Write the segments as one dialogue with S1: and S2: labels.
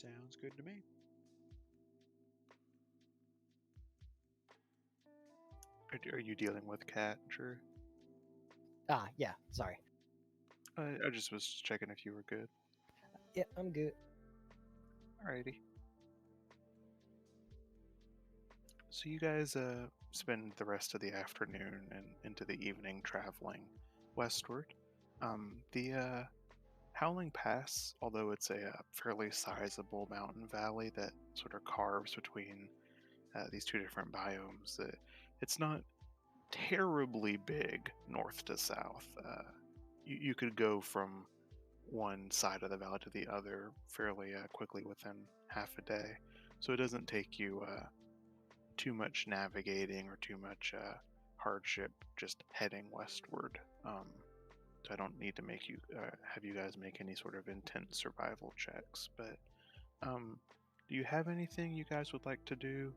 S1: Sounds good to me.
S2: Are you dealing with Cat, Drew?
S3: Yeah, sorry.
S2: I just was checking if you were good.
S3: Yeah, I'm good.
S2: Alrighty. So you guys spend the rest of the afternoon and into the evening traveling westward. The Howling Pass, although it's a fairly sizable mountain valley that sort of carves between these two different biomes, it's not terribly big north to south. You could go from one side of the valley to the other fairly quickly within half a day. So it doesn't take you too much navigating or too much hardship just heading westward. So I don't need to make you have you guys make any sort of intense survival checks. But do you have anything you guys would like to do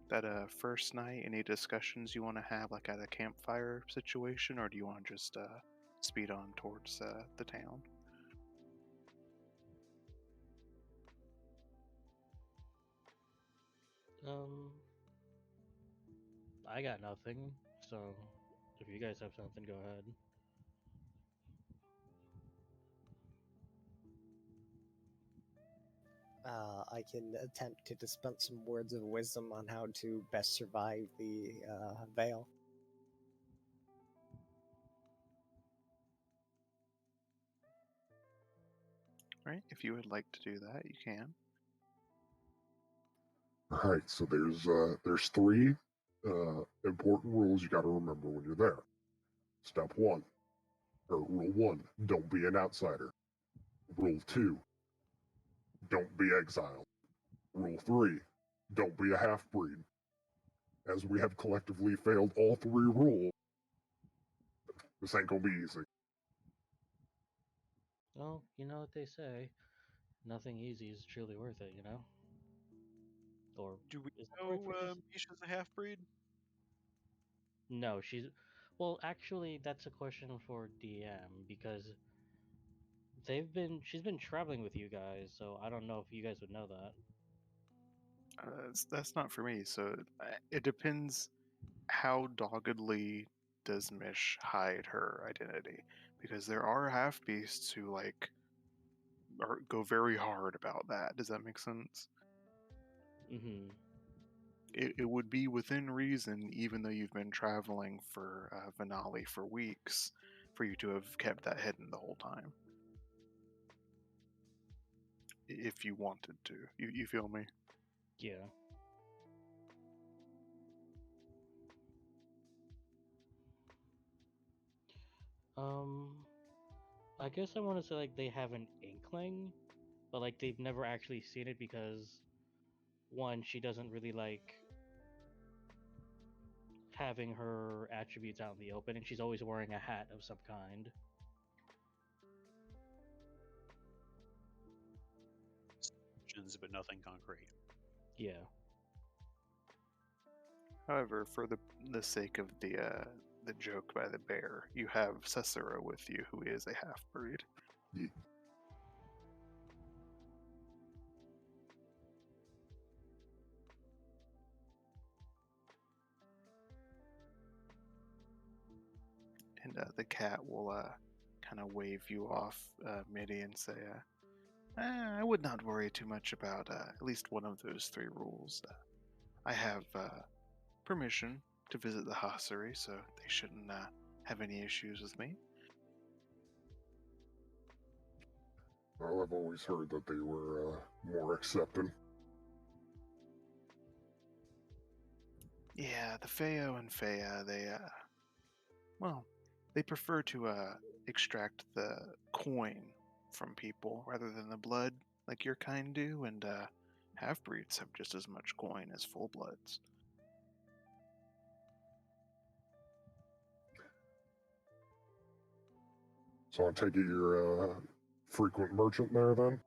S2: that first night? Any discussions you want to have, like at a campfire situation, or do you want to just speed on towards the town?
S4: Um, I got nothing, so if you guys have something, go ahead.
S3: I can attempt to dispense some words of wisdom on how to best survive the veil.
S2: Right? If you would like to do that, you can.
S5: All right, so there's three important rules you got to remember when you're there. Step one, or rule one, don't be an outsider. Rule two, don't be exiled. Rule three, don't be a half breed. As we have collectively failed all three rules, this ain't gonna be easy.
S4: Well, you know what they say. Nothing easy is truly worth it, you know? Or
S1: Do we
S4: is that the right
S1: know
S4: phrase?
S1: Misha's a half breed?
S4: No, she's. Well, actually, that's a question for DM because she's been traveling with you guys, so I don't know if you guys would know that.
S2: That's not for me. So it depends how doggedly does Mish hide her identity, because there are half beasts who go very hard about that. Does that make sense?
S4: Mm-hmm.
S2: It would be within reason, even though you've been traveling for Venali for weeks, for you to have kept that hidden the whole time. If you wanted to. You feel me?
S4: Yeah. I guess I want to say like they have an inkling, but like they've never actually seen it because one, she doesn't really like having her attributes out in the open, and she's always wearing a hat of some kind.
S1: Suggestions, but nothing concrete.
S4: Yeah.
S2: However, for the sake of the joke by the bear, you have Cicero with you, who is a half breed.
S5: Yeah.
S2: And the cat will kind of wave you off, Midi, and say, I would not worry too much about at least one of those three rules. I have permission to visit the hosiery, so they shouldn't have any issues with me.
S5: Well, I've always heard that they were more accepting.
S2: Yeah, the Feo and Fea, they prefer to extract the coin from people rather than the blood, like your kind do, and half-breeds have just as much coin as full-bloods.
S5: So I take it you're a frequent merchant there then?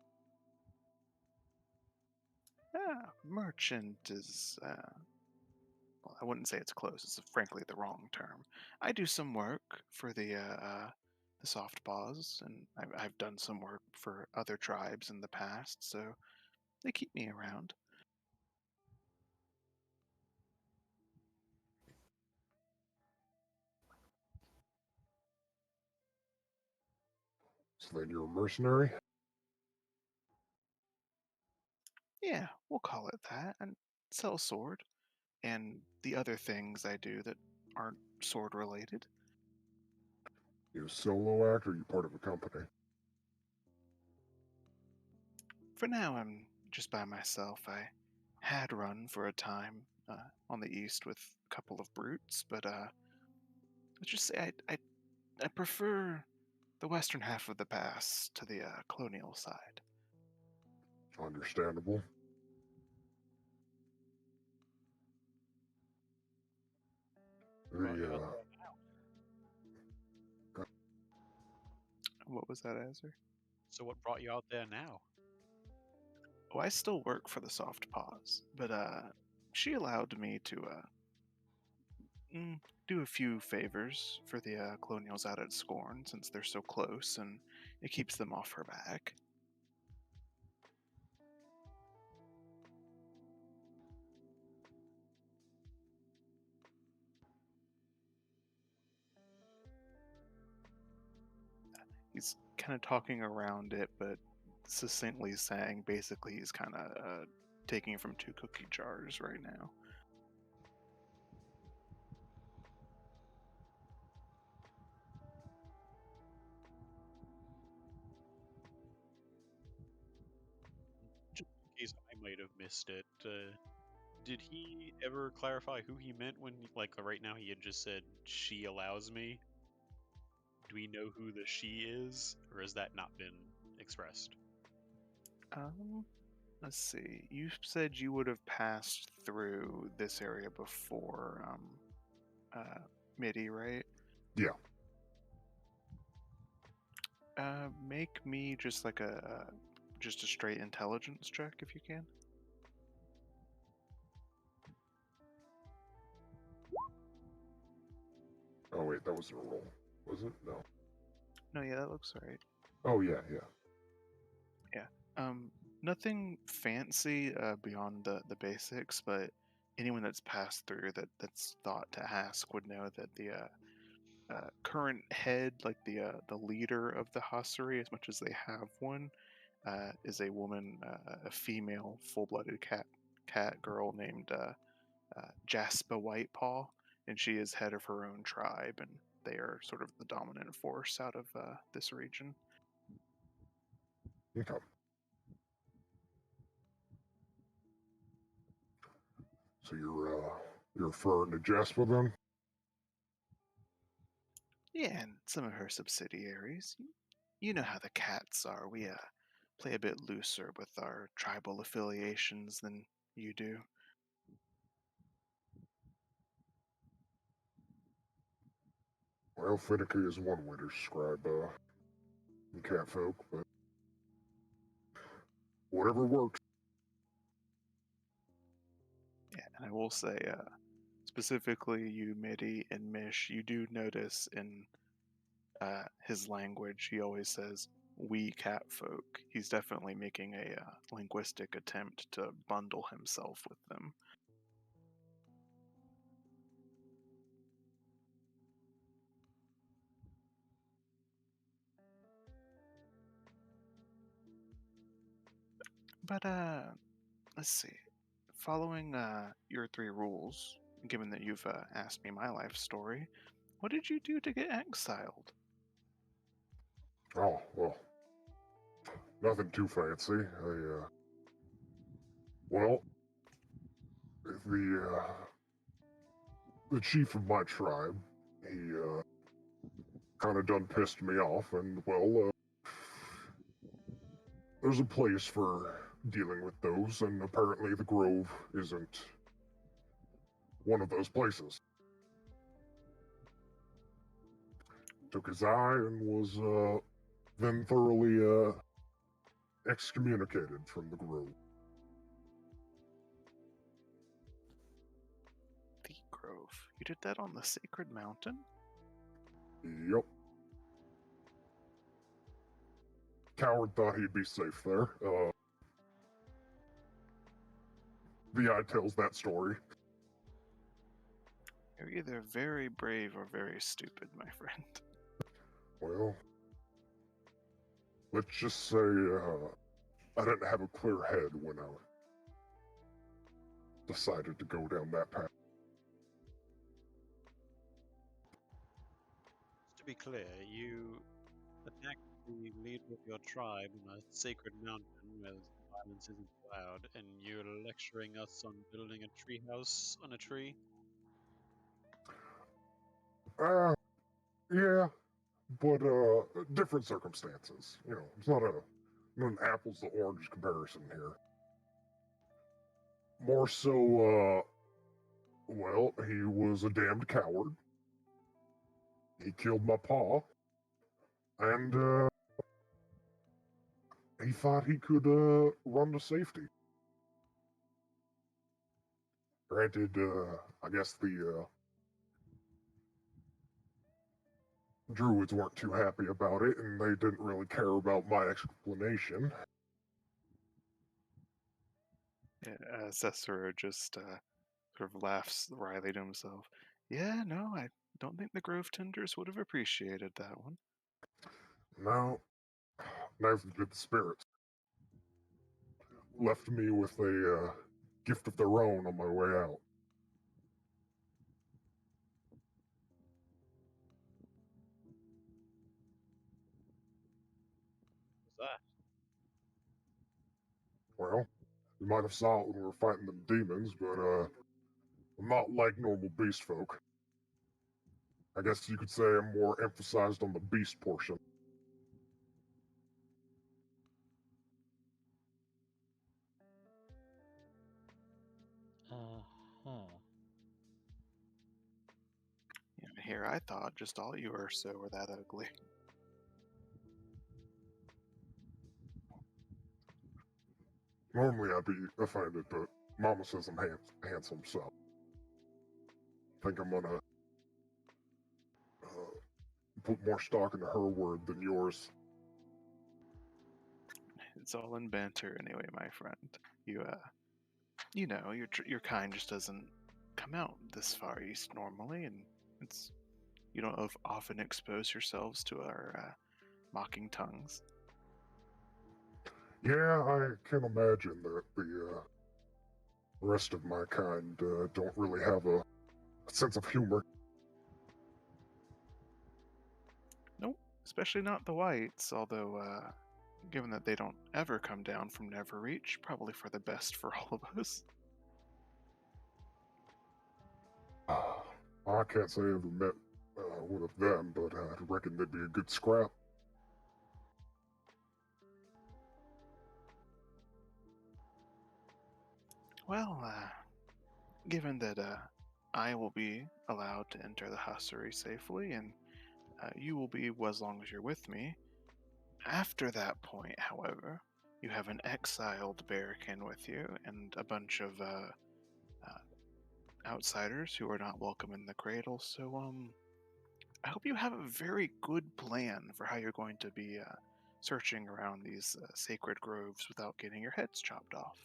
S2: Merchant is, well, I wouldn't say it's close. It's frankly the wrong term. I do some work for the soft paws, and I've done some work for other tribes in the past, so they keep me around.
S5: So then you're a mercenary?
S2: Yeah, we'll call it that. And sell sword and the other things I do that aren't sword related.
S5: You a solo act or you part of a company?
S2: For now, I'm just by myself. I had run for a time on the east with a couple of brutes, but let's just say I prefer the western half of the pass to the colonial side.
S5: Understandable.
S1: Brought you
S5: The
S1: out
S2: What was that answer?
S1: So what brought you out there now?
S2: Oh, I still work for the soft paws, but she allowed me to do a few favors for the colonials out at Scorn since they're so close, and it keeps them off her back. He's kind of talking around it, but succinctly saying basically he's kind of taking from two cookie jars right now.
S1: Just in case I might have missed it, did he ever clarify who he meant when, like, right now he had just said, she allows me? Do we know who the she is, or has that not been expressed?
S2: Let's see. You said you would have passed through this area before, MIDI, right?
S5: Yeah.
S2: Make me just like just a straight intelligence check if you can.
S5: Oh wait, that was a roll, was it? No.
S2: No, yeah, that looks right.
S5: Oh yeah, yeah.
S2: Nothing fancy beyond the basics, but anyone that's passed through that's thought to ask would know that the current head, like the leader of the Hasuri, as much as they have one, is a woman, a female, full-blooded cat girl named Jaspa Whitepaw, and she is head of her own tribe, and they are sort of the dominant force out of this region.
S5: Okay. So you're referring to Jasper then?
S2: Yeah, and some of her subsidiaries. You know how the cats are. We play a bit looser with our tribal affiliations than you do.
S5: Well, finicky is one way to describe the cat folk, but whatever works.
S2: Yeah, and I will say, specifically you, Midi, and Mish, you do notice in his language, he always says, "we cat folk." He's definitely making a linguistic attempt to bundle himself with them. But let's see. Following your three rules, given that you've asked me my life story, what did you do to get exiled?
S5: Oh, well, nothing too fancy. Well, the chief of my tribe, he, kind of done pissed me off, and, well, there's a place for dealing with those, and apparently the Grove isn't one of those places. Took his eye and was, then thoroughly, excommunicated from the Grove.
S2: The Grove. You did that on the Sacred Mountain?
S5: Yep. Coward thought he'd be safe there. VI tells that story.
S2: You're either very brave or very stupid, my friend.
S5: Well, let's just say I didn't have a clear head when I decided to go down that path.
S1: Just to be clear, you attacked the leader of your tribe on a sacred mountain where violence isn't allowed, and you're lecturing us on building a treehouse on a tree?
S5: Yeah, but different circumstances. You know, it's not an apples to oranges comparison here. More so, well, he was a damned coward. He killed my pa, and he thought he could run to safety. Granted, I guess the druids weren't too happy about it, and they didn't really care about my explanation.
S2: Yeah, Cicero just sort of laughs wryly to himself. Yeah, no, I don't think the Grove Tenders would have appreciated that one.
S5: No, neither did the spirits. Left me with a gift of their own on my way out.
S1: What's that?
S5: Well, you might have saw it when we were fighting them demons, but I'm not like normal beast folk. I guess you could say I'm more emphasized on the beast portion.
S4: Huh.
S2: Yeah, here I thought just all you were so were that ugly.
S5: Normally I'd be offended, but Mama says I'm handsome, so I think I'm gonna put more stock into her word than yours.
S2: It's all in banter anyway, my friend. You know, your kind just doesn't come out this far east normally, and it's you don't often expose yourselves to our mocking tongues.
S5: Yeah, I can imagine that the rest of my kind don't really have a sense of humor.
S2: Nope, especially not the whites, although given that they don't ever come down from Neverreach, probably for the best for all of us.
S5: I can't say I ever met one of them, but I reckon they'd be a good scrap.
S2: Well, given that I will be allowed to enter the hussery safely, and you will be as long as you're with me. After that point, however, you have an exiled bearkin with you and a bunch of outsiders who are not welcome in the cradle. So, I hope you have a very good plan for how you're going to be searching around these sacred groves without getting your heads chopped off.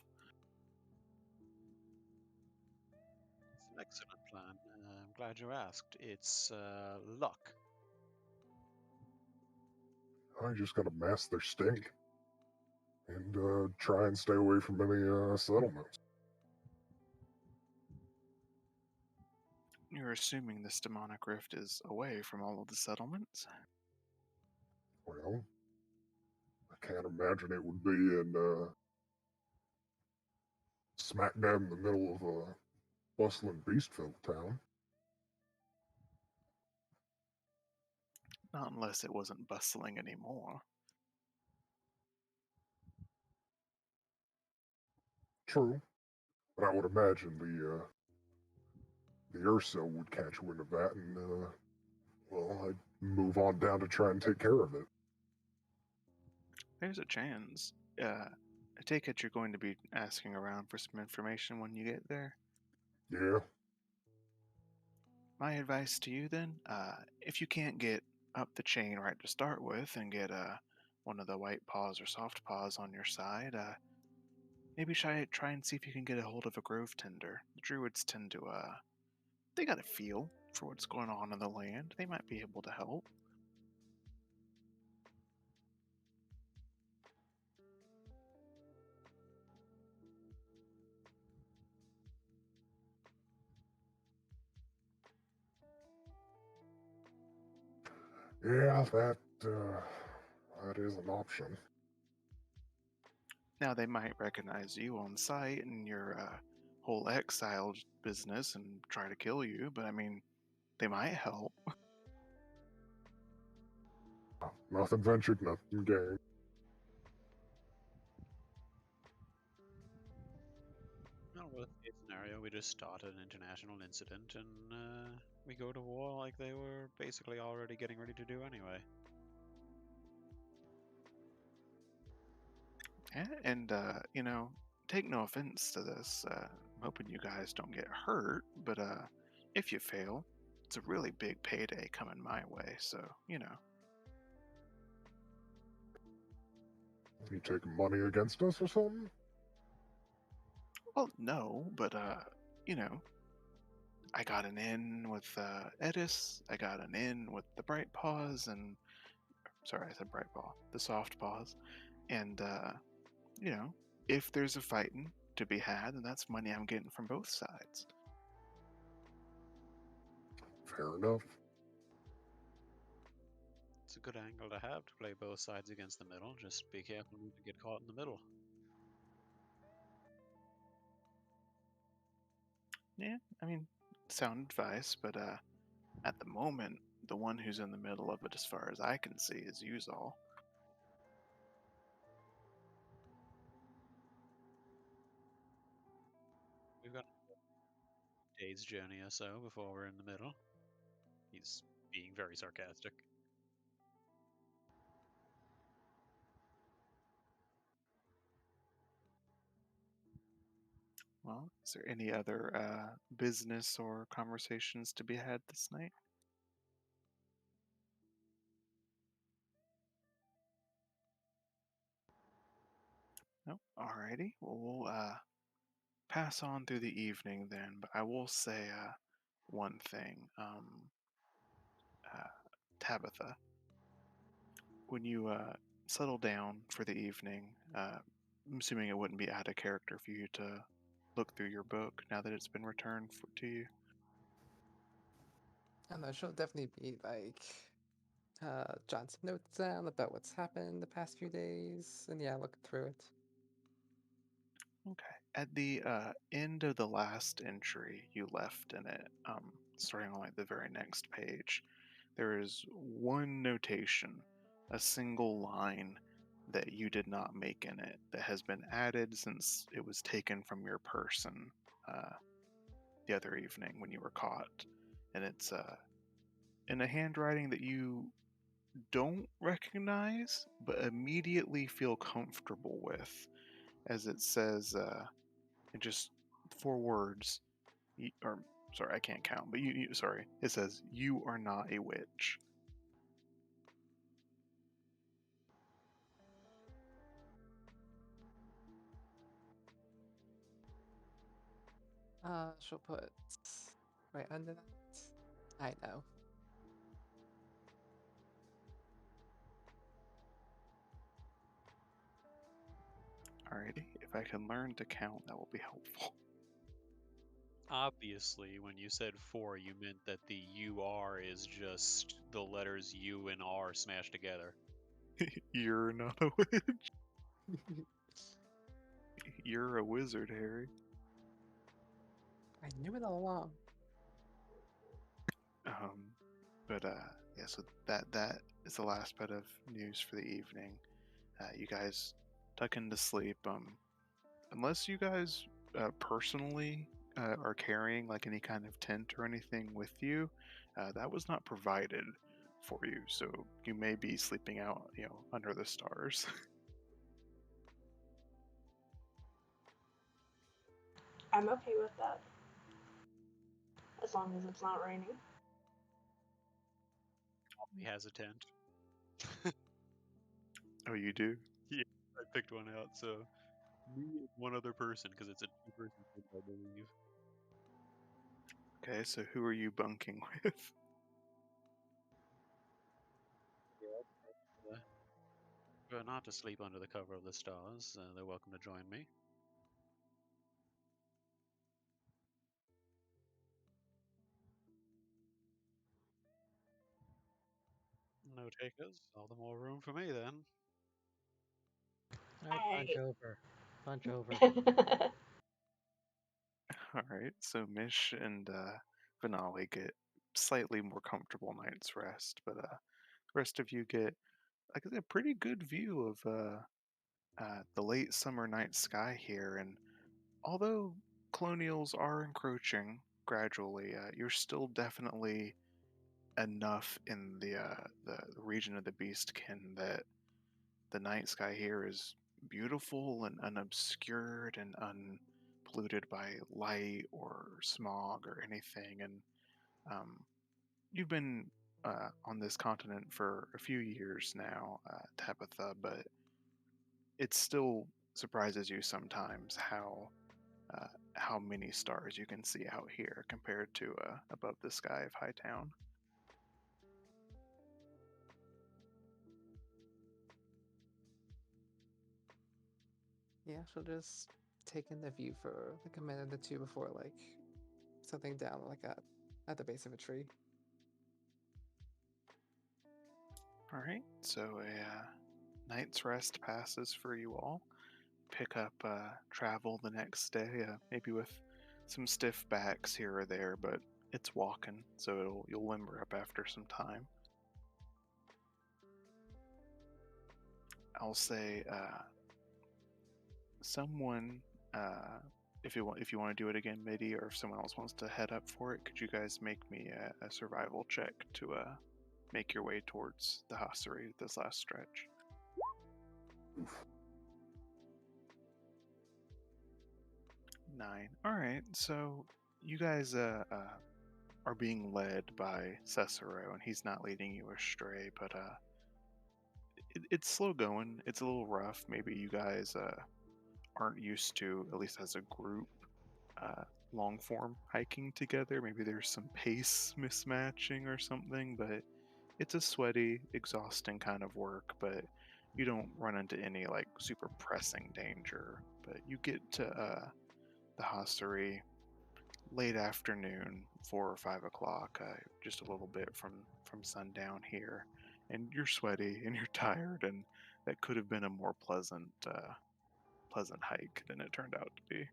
S1: It's an excellent plan. I'm glad you asked. It's luck.
S5: I just gotta mask their stink and try and stay away from any settlements.
S2: You're assuming this demonic rift is away from all of the settlements?
S5: Well, I can't imagine it would be in smack dab in the middle of a bustling beast-filled town.
S2: Not unless it wasn't bustling anymore.
S5: True, but I would imagine the Ursa would catch wind of that, and well, I'd move on down to try and take care of it.
S2: There's a chance. I take it you're going to be asking around for some information when you get there.
S5: Yeah,
S2: My advice to you then, if you can't get up the chain right to start with and get one of the white paws or soft paws on your side, maybe try and see if you can get a hold of a grove tender. The druids tend to, they got a feel for what's going on in the land. They might be able to help.
S5: Yeah, that is an option.
S2: Now, they might recognize you on sight and your whole exile business and try to kill you, but I mean, they might help.
S5: Nothing ventured, nothing gained.
S1: No, worst case scenario, we just start an international incident and we go to war like they were basically already getting ready to do anyway.
S2: Yeah, and you know, take no offense to this. I'm hoping you guys don't get hurt, but if you fail, it's a really big payday coming my way. So you know,
S5: You taking money against us or something?
S2: well, no, but you know, I got an in with Edis. I got an in with the Bright Paws, and sorry, I said Bright Paw, the Soft Paws, and you know, if there's a fighting to be had, then that's money I'm getting from both sides.
S5: Fair enough.
S1: It's a good angle to have to play both sides against the middle. Just be careful not to get caught in the middle.
S2: Yeah, I mean, sound advice, but at the moment, the one who's in the middle of it, as far as I can see, is you all.
S1: We've got a day's journey or so before we're in the middle. He's being very sarcastic.
S2: Well, is there any other business or conversations to be had this night? No? Alrighty. Well, we'll pass on through the evening then, but I will say one thing. Uh, Tabitha, when you settle down for the evening, I'm assuming it wouldn't be out of character for you to look through your book now that it's been returned to you.
S6: I don't know, she'll definitely be like jotting some notes down about what's happened the past few days, and yeah, look through it.
S2: Okay. At the end of the last entry you left in it, starting on like the very next page, there is one notation, a single line that you did not make in it that has been added since it was taken from your person the other evening when you were caught, and it's in a handwriting that you don't recognize but immediately feel comfortable with, as it says. In just 4 words, or sorry, I can't count, but sorry, it says, "You are not a witch."
S6: She'll put right under that. I know.
S2: Alrighty, if I can learn to count, that will be helpful.
S1: Obviously, when you said 4, you meant that the UR is just the letters U and R smashed together.
S2: You're not a witch. You're a wizard, Harry.
S6: I knew it all along.
S2: But yeah, so that is the last bit of news for the evening. You guys tuck into sleep. Unless you guys personally are carrying like any kind of tent or anything with you, that was not provided for you. So you may be sleeping out, under the stars.
S7: I'm okay with that. As long as it's not raining.
S1: He has a tent.
S2: Oh, you do?
S1: Yeah, I picked one out, so Me and one other person, because it's a two-person group, I believe.
S2: Okay, so who are you bunking with?
S1: But not to sleep under the cover of the stars. They're welcome to join me. No takers. All the more room for me then.
S4: Punch over. Punch over.
S2: All right, so Mish and Vinali get slightly more comfortable night's rest, but the rest of you get, like I said, a pretty good view of the late summer night sky here. And although colonials are encroaching gradually, you're still definitely enough in the region of the Beastkin that the night sky here is beautiful and unobscured and unpolluted by light or smog or anything. And you've been on this continent for a few years now, Tabitha, but it still surprises you sometimes how many stars you can see out here compared to above the sky of Hightown.
S6: Yeah, she'll just take in the view for like a minute or two before like something down like at the base of a tree.
S2: All right, so a night's rest passes for you all. Pick up travel the next day, maybe with some stiff backs here or there, but it's walking, so you'll limber up after some time. I'll say someone, if you want to do it again, Midi, or if someone else wants to head up for it, could you guys make me a survival check to make your way towards the hostelry this last stretch?
S5: Oof.
S2: 9. All right, so you guys are being led by Cicero, and he's not leading you astray, but it's slow going. It's a little rough. Maybe you guys aren't used to, at least as a group, long form hiking together. Maybe there's some pace mismatching or something, but it's a sweaty, exhausting kind of work. But you don't run into any like super pressing danger. But you get to the hostelry late afternoon, 4 or 5 o'clock, just a little bit from sundown here, and you're sweaty and you're tired, and that could have been a more pleasant hike than it turned out to be.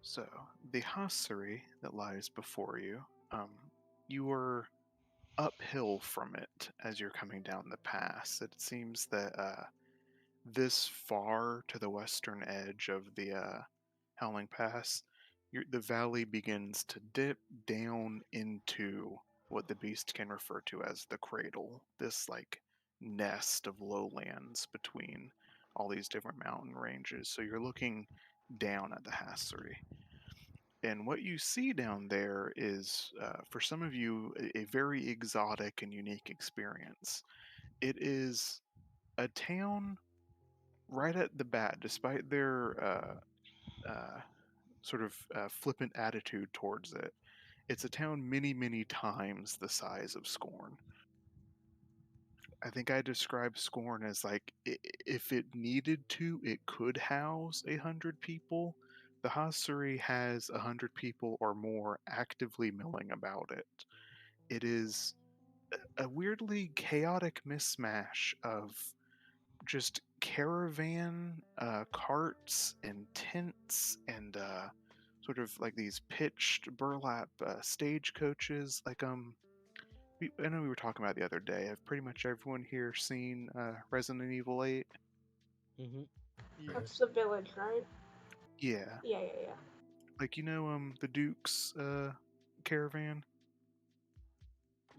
S2: So the hostelry that lies before you, you are uphill from it as you're coming down the pass. It seems that this far to the western edge of the Howling Pass, the valley begins to dip down into what the beast can refer to as the cradle. This like nest of lowlands between all these different mountain ranges. So you're looking down at the Hassery. And what you see down there is, for some of you, a very exotic and unique experience. It is a town right at the bat, despite their sort of flippant attitude towards it. It's a town many, many times the size of Scorn. I think I described Scorn as like, if it needed to, it could house 100 people. The Hasuri has 100 people or more actively milling about it. It is a weirdly chaotic mismatch of just caravan carts and tents and sort of like these pitched burlap stagecoaches. Like I know we were talking about the other day. Have pretty much everyone here seen Resident Evil 8?
S4: Mm-hmm.
S7: That's the village, right?
S2: Yeah,
S7: Yeah.
S2: like the Duke's caravan.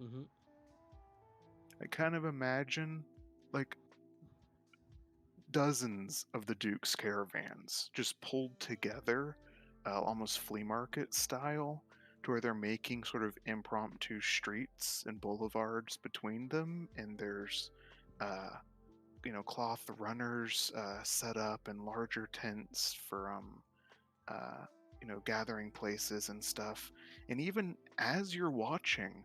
S4: Mm-hmm.
S2: I kind of imagine like dozens of the Duke's caravans just pulled together, almost flea market style, to where they're making sort of impromptu streets and boulevards between them, and there's cloth runners set up in larger tents for uh, gathering places and stuff. And even as you're watching,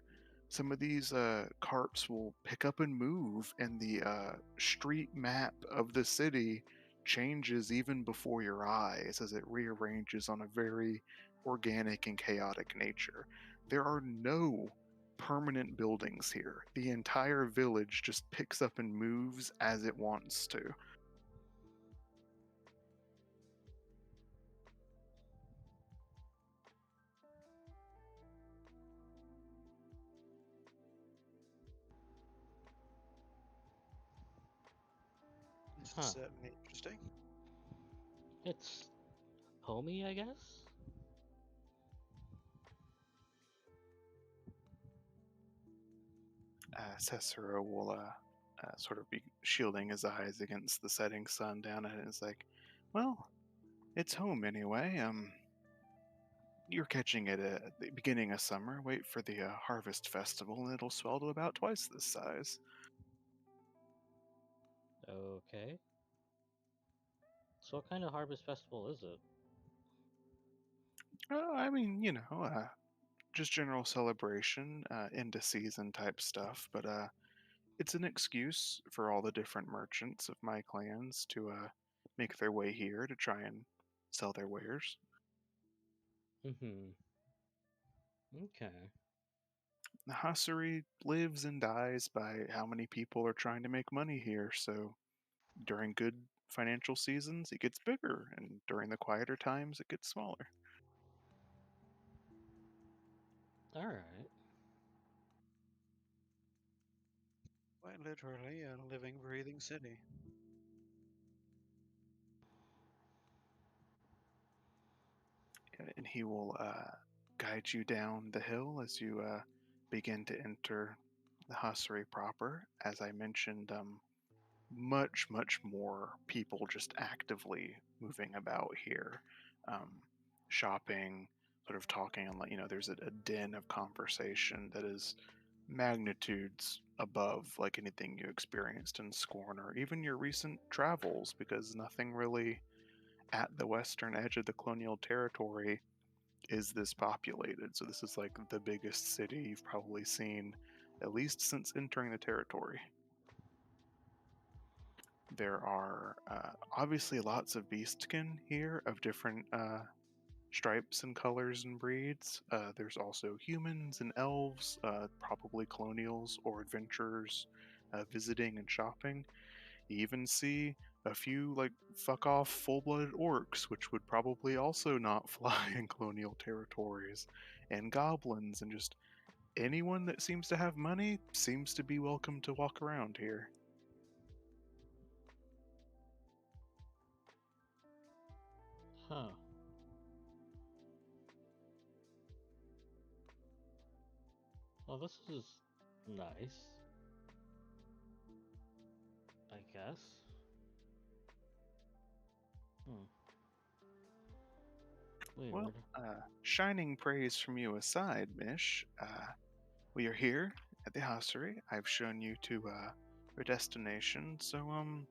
S2: some of these carts will pick up and move, and the street map of the city changes even before your eyes as it rearranges on a very organic and chaotic nature. There are no permanent buildings here. The entire village just picks up and moves as it wants to.
S8: This is
S4: Huh.
S8: certainly interesting.
S4: It's homey, I guess?
S2: Cicero will sort of be shielding his eyes against the setting sun down at it. It's like, well, it's home anyway. You're catching it at the beginning of summer. Wait for the harvest festival, and it'll swell to about twice this size.
S4: Okay. So what kind of harvest festival is it?
S2: I mean, just general celebration, end of season type stuff. But it's an excuse for all the different merchants of my clans to make their way here to try and sell their wares.
S4: Mm-hmm. Okay.
S2: The Hasuri lives and dies by how many people are trying to make money here. So during good financial seasons, it gets bigger, and during the quieter times, it gets smaller.
S4: Alright.
S8: Quite literally a living, breathing city.
S2: And he will guide you down the hill as you begin to enter the Hasuri proper. As I mentioned, much, much more people just actively moving about here, um, shopping, sort of talking, and there's a din of conversation that is magnitudes above like anything you experienced in Scorn or even your recent travels, because nothing really at the western edge of the colonial territory is this populated. So this is like the biggest city you've probably seen, at least since entering the territory. There are obviously lots of beastkin here of different stripes and colors and breeds. There's also humans and elves, probably colonials or adventurers visiting and shopping. You even see a few like fuck off full blooded orcs, which would probably also not fly in colonial territories, and goblins, and just anyone that seems to have money seems to be welcome to walk around here.
S4: Huh. Well, this is nice. I guess. Hmm.
S2: Well,
S4: Weird.
S2: shining praise from you aside, Mish, we are here at the hostelry. I've shown you to your destination, so you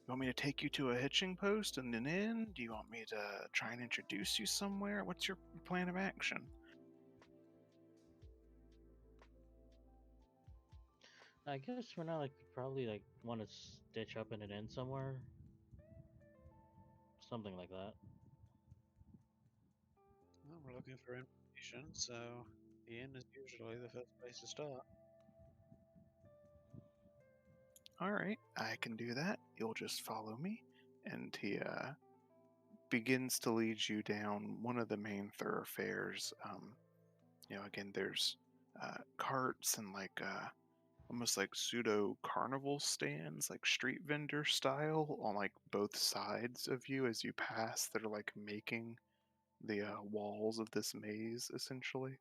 S2: want me to take you to a hitching post and an inn? Do you want me to try and introduce you somewhere? What's your plan of action?
S4: I guess for now, like, we probably like want to stitch up in an inn somewhere. Something like that.
S8: Well, we're looking for information, so the inn is usually the first place to start.
S2: All right, I can do that. You'll just follow me. And he begins to lead you down one of the main thoroughfares. Again, there's carts and like almost like pseudo carnival stands, like street vendor style, on like both sides of you as you pass, that are like making the walls of this maze essentially.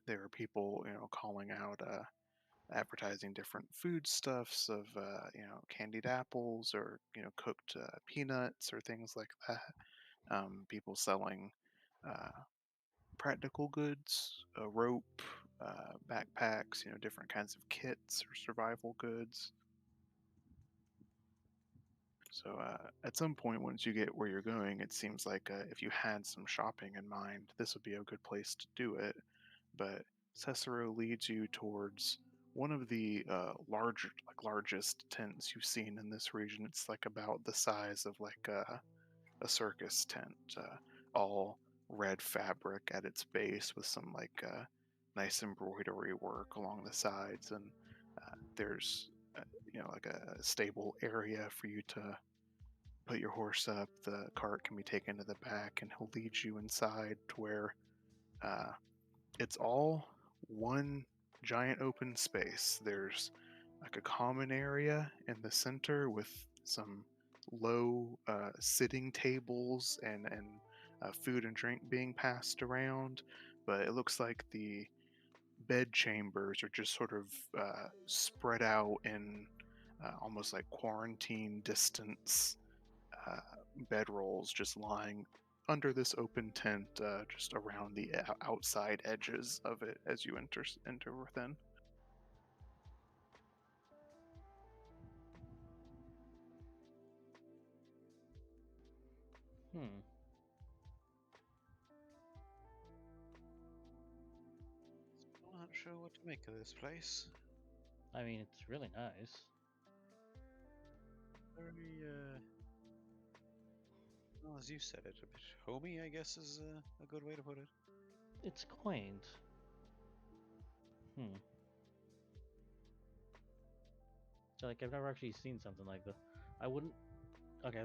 S2: There are people, calling out, advertising different foodstuffs of, candied apples or cooked peanuts or things like that. People selling practical goods, a rope, backpacks, different kinds of kits or survival goods. So at some point, once you get where you're going, it seems like if you had some shopping in mind, this would be a good place to do it. But Cicero leads you towards one of the largest tents you've seen in this region. It's like about the size of like a circus tent, all red fabric at its base with some like nice embroidery work along the sides, and there's like a stable area for you to put your horse up. The cart can be taken to the back, and he'll lead you inside to where uh, it's all one giant open space. There's like a common area in the center with some low sitting tables and food and drink being passed around, but it looks like the bed chambers are just sort of spread out in almost like quarantine distance uh, bedrolls just lying under this open tent, just around the outside edges of it as you enter within.
S4: Hmm.
S8: Still not sure what to make of this place.
S4: I mean, it's really nice.
S8: Very, well, as you said it, a bit homey, I guess is a good way to put it.
S4: It's quaint. Hmm. So, like, I've never actually seen something like this. I wouldn't. Okay,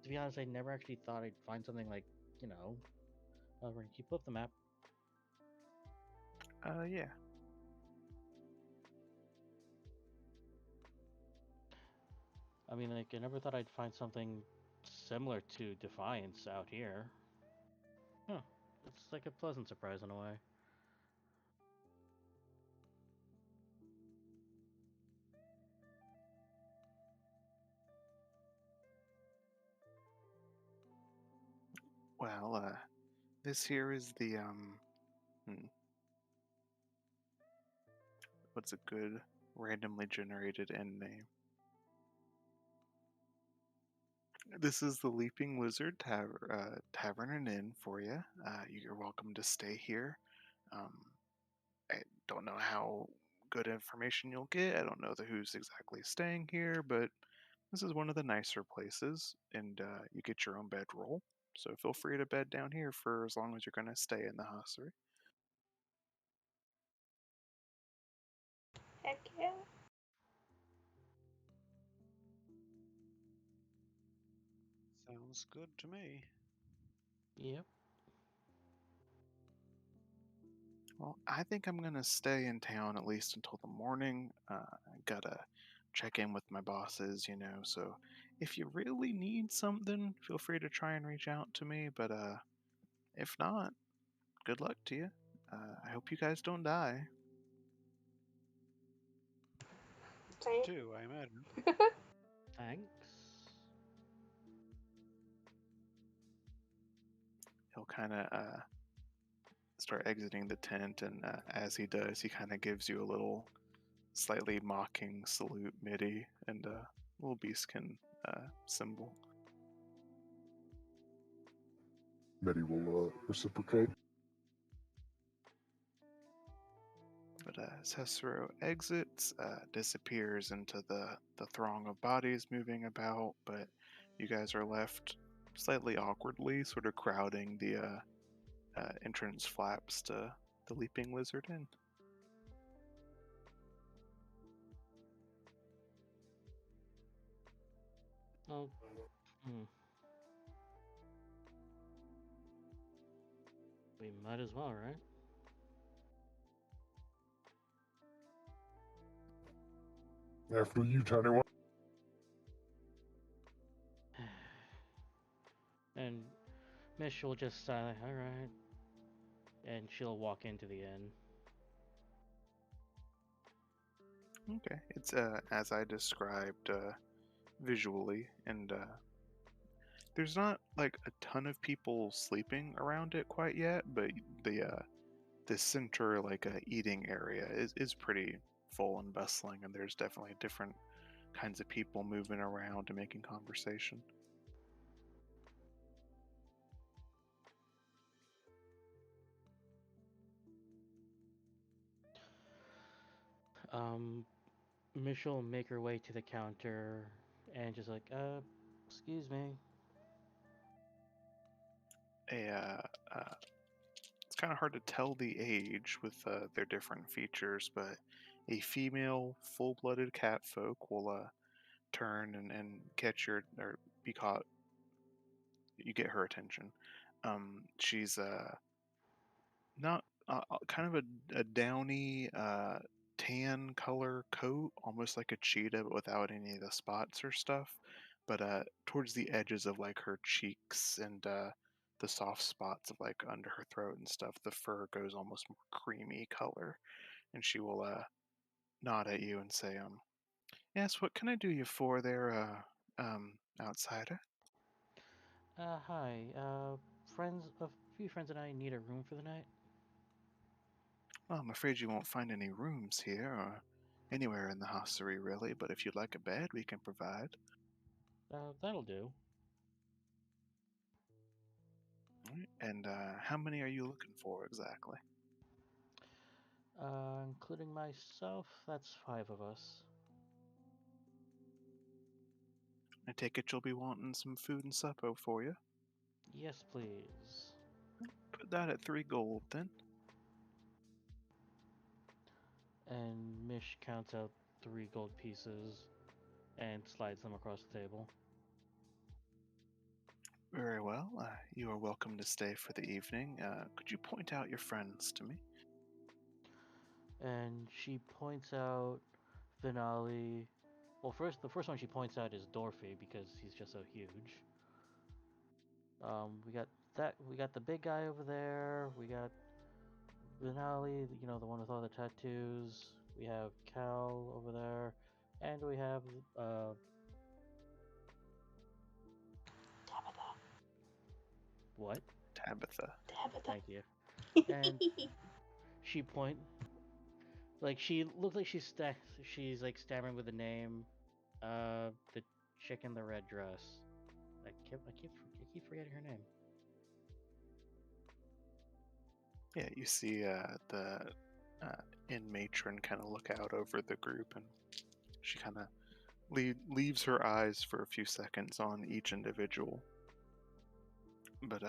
S4: to be honest, I never actually thought I'd find something like, you know. Can you pull up the map?
S2: Yeah.
S4: I mean, like, I never thought I'd find something similar to Defiance out here. Huh. It's like a pleasant surprise in a way.
S2: Well, this here is the what's a good randomly generated end name? This is the Leaping Lizard Tavern and Inn for you. You're welcome to stay here. Um, I don't know how good information you'll get. I don't know who's exactly staying here, but this is one of the nicer places, and you get your own bedroll. So feel free to bed down here for as long as you're going to stay in the hostelry.
S7: Heck yeah.
S8: Sounds good to me.
S4: Yep.
S2: Well, I think I'm going to stay in town at least until the morning. I got to check in with my bosses. So if you really need something, feel free to try and reach out to me. But if not, good luck to you. I hope you guys don't die.
S7: Same.
S8: Too, I imagine.
S4: Thanks.
S2: He'll kind of start exiting the tent, and as he does, he kind of gives you a little slightly mocking salute, Midi, and a little beastkin symbol.
S5: Medi will reciprocate.
S2: But Cicero exits, disappears into the throng of bodies moving about, but you guys are left slightly awkwardly, sort of crowding the entrance flaps to the Leaping Lizard Inn.
S4: Oh. Hmm. We might as well, right?
S5: After you, Tiny One.
S4: And Mish will just sigh, alright. And she'll walk into the inn.
S2: Okay, it's as I described visually, and There's not like a ton of people sleeping around it quite yet, but the center eating area is pretty full and bustling, and there's definitely different kinds of people moving around and making conversation.
S4: Mish will make her way to the counter and just like, excuse me.
S2: It's kind of hard to tell the age with their different features, but a female full-blooded cat folk will turn and catch your or be caught. You get her attention. She's not kind of a downy tan color coat, almost like a cheetah, but without any of the spots or stuff. But towards the edges of like her cheeks and the soft spots of like under her throat and stuff, the fur goes almost more creamy color. And she will nod at you and say, "Yes, what can I do you for there, outsider?"
S4: Hi. A few friends and I need a room for the night.
S2: Well, I'm afraid you won't find any rooms here or anywhere in the hostelry, really, but if you'd like a bed, we can provide.
S4: That'll do.
S2: All right. And how many are you looking for exactly?
S4: Including myself, that's 5 of us.
S2: I take it you'll be wanting some food and supper for you.
S4: Yes, please.
S2: Put that at 3 gold, then.
S4: And Mish counts out 3 gold pieces and slides them across the table.
S2: Very well. You are welcome to stay for the evening. Could you point out your friends to me?
S4: And she points out Finale. Well, the first one she points out is Dorothy because he's just so huge. We got the big guy over there. We got Finale, the one with all the tattoos. We have Cal over there, and we have
S7: Tabitha.
S4: what?
S2: Tabitha.
S7: Tabitha.
S4: Thank you. And she she looks like she's like stammering with the name. The chick in the red dress. I keep forgetting her name.
S2: Yeah, you see the inn matron kind of look out over the group, and she kind of leaves her eyes for a few seconds on each individual. But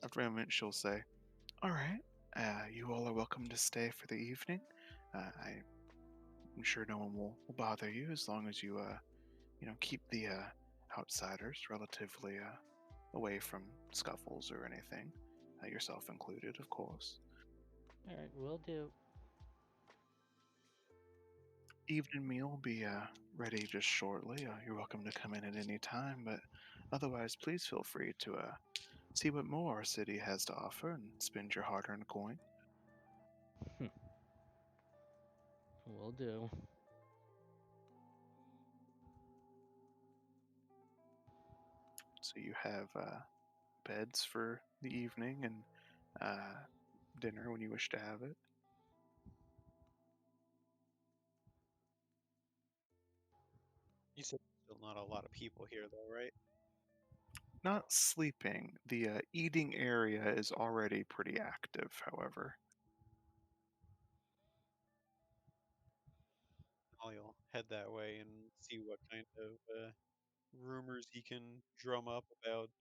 S2: after a moment, she'll say, "All right, you all are welcome to stay for the evening. I'm sure no one will bother you as long as you, keep the outsiders relatively away from scuffles or anything, yourself included, of course."
S4: All right, will do.
S2: Evening meal will be ready just shortly. You're welcome to come in at any time, but otherwise, please feel free to see what more our city has to offer and spend your hard-earned coin.
S4: Will do.
S2: So you have beds for the evening and dinner when you wish to have it.
S8: You said there's still not a lot of people here, though, right?
S2: Not sleeping. The eating area is already pretty active, however.
S8: I'll head that way and see what kind of rumors he can drum up about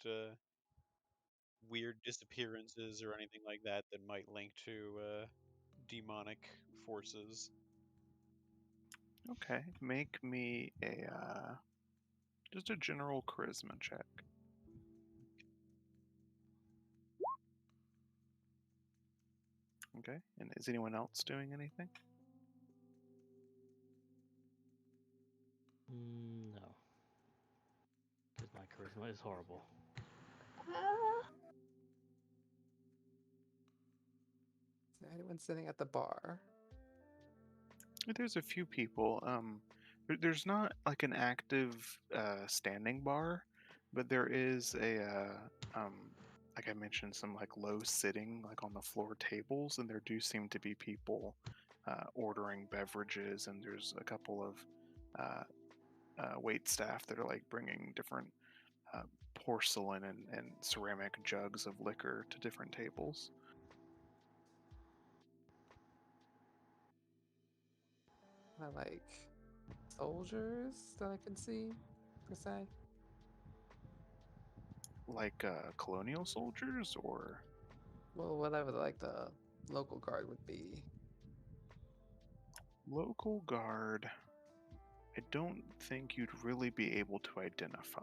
S8: weird disappearances or anything like that that might link to demonic forces.
S2: Okay, make me a just a general charisma check. Okay, and is anyone else doing anything?
S4: No, because my charisma is horrible.
S6: Is there anyone sitting at the bar?
S2: There's a few people. There's not like an active standing bar, but there is a like I mentioned, some like low sitting like on the floor tables, and there do seem to be people ordering beverages, and there's a couple of wait staff that are like bringing different uh, porcelain and ceramic jugs of liquor to different tables.
S6: Like soldiers that I can see, per se.
S2: Like colonial soldiers, or
S6: Well, whatever like the local guard would be.
S2: local guard. I don't think you'd really be able to identify.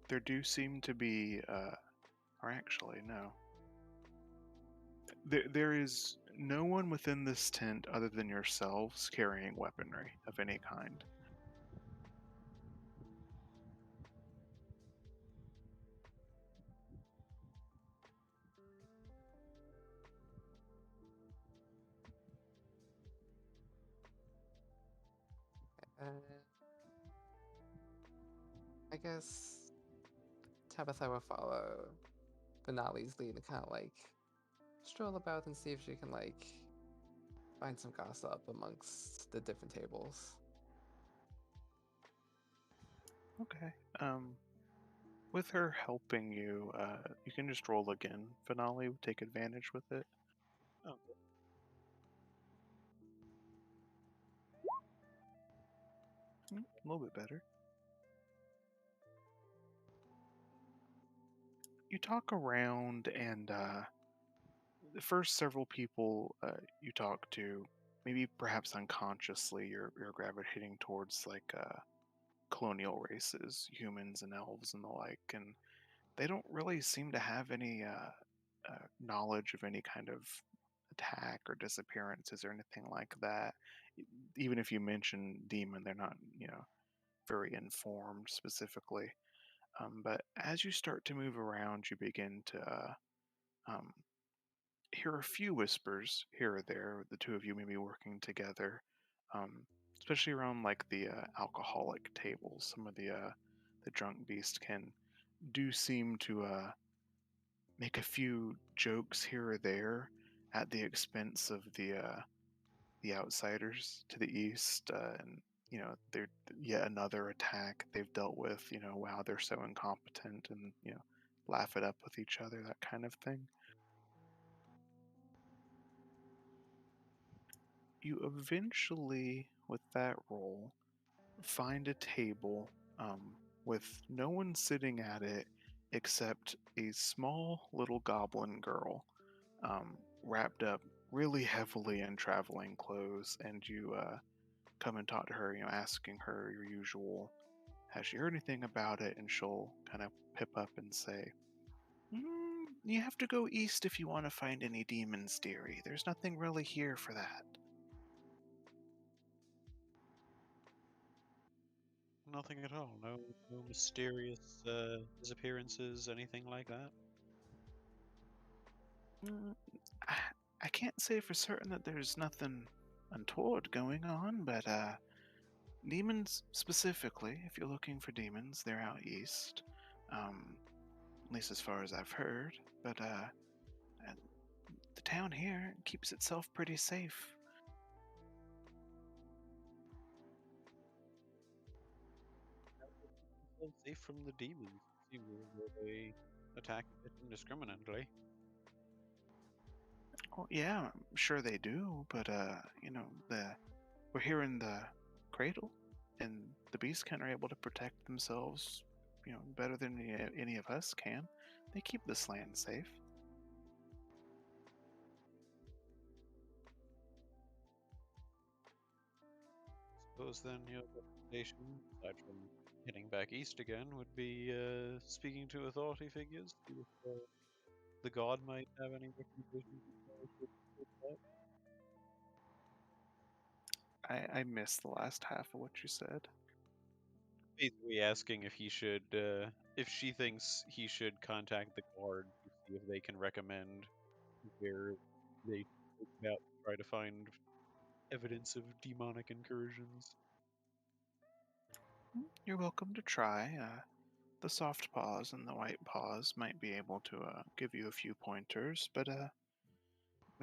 S2: There do seem to be, or actually, no. There is no one within this tent other than yourselves carrying weaponry of any kind.
S6: And I guess Tabitha will follow Finale's lead and kind of like stroll about and see if she can like find some gossip amongst the different tables.
S2: Okay. With her helping you, you can just roll again. Finale, take advantage with it.
S8: Oh,
S2: A little bit better. You talk around, and the first several people you talk to, maybe perhaps unconsciously, you're gravitating towards like colonial races, humans and elves and the like, and they don't really seem to have any knowledge of any kind of attack or disappearances or anything like that. Even if you mention demon, they're not, very informed specifically. But as you start to move around, you begin to um, hear a few whispers here or there. The two of you maybe working together, um, especially around like the alcoholic tables. Some of the drunk beast can do seem to make a few jokes here or there at the expense of the outsiders to the east, and they're yet another attack they've dealt with. Wow, they're so incompetent, and laugh it up with each other, that kind of thing. You eventually, with that roll, find a table with no one sitting at it except a small little goblin girl, wrapped up really heavily in traveling clothes, and you come and talk to her, asking her your usual, has she heard anything about it? And she'll kind of pip up and say, you have to go east if you want to find any demons, dearie. There's nothing really here for that.
S8: nothing at all. No mysterious disappearances, anything like that.
S2: Mm, I, I can't say for certain that there's nothing untoward going on, but demons specifically, if you're looking for demons, they're out east. At least as far as I've heard. But the town here keeps itself pretty safe.
S8: Well, safe from the demons. It seems as though they attack a bit indiscriminately.
S2: Oh, yeah, I'm sure they do, but we're here in the cradle, and the beastkin are able to protect themselves, better than any of us can. They keep this land safe.
S8: Suppose then your recommendation, aside from heading back east again, would be speaking to authority figures. See if the god might have any recommendations.
S2: I missed the last half of what you said.
S8: Basically asking if he should, if she thinks he should contact the guard to see if they can recommend where they should go out to try to find evidence of demonic incursions.
S2: You're welcome to try. the soft paws and the white paws might be able to give you a few pointers, but I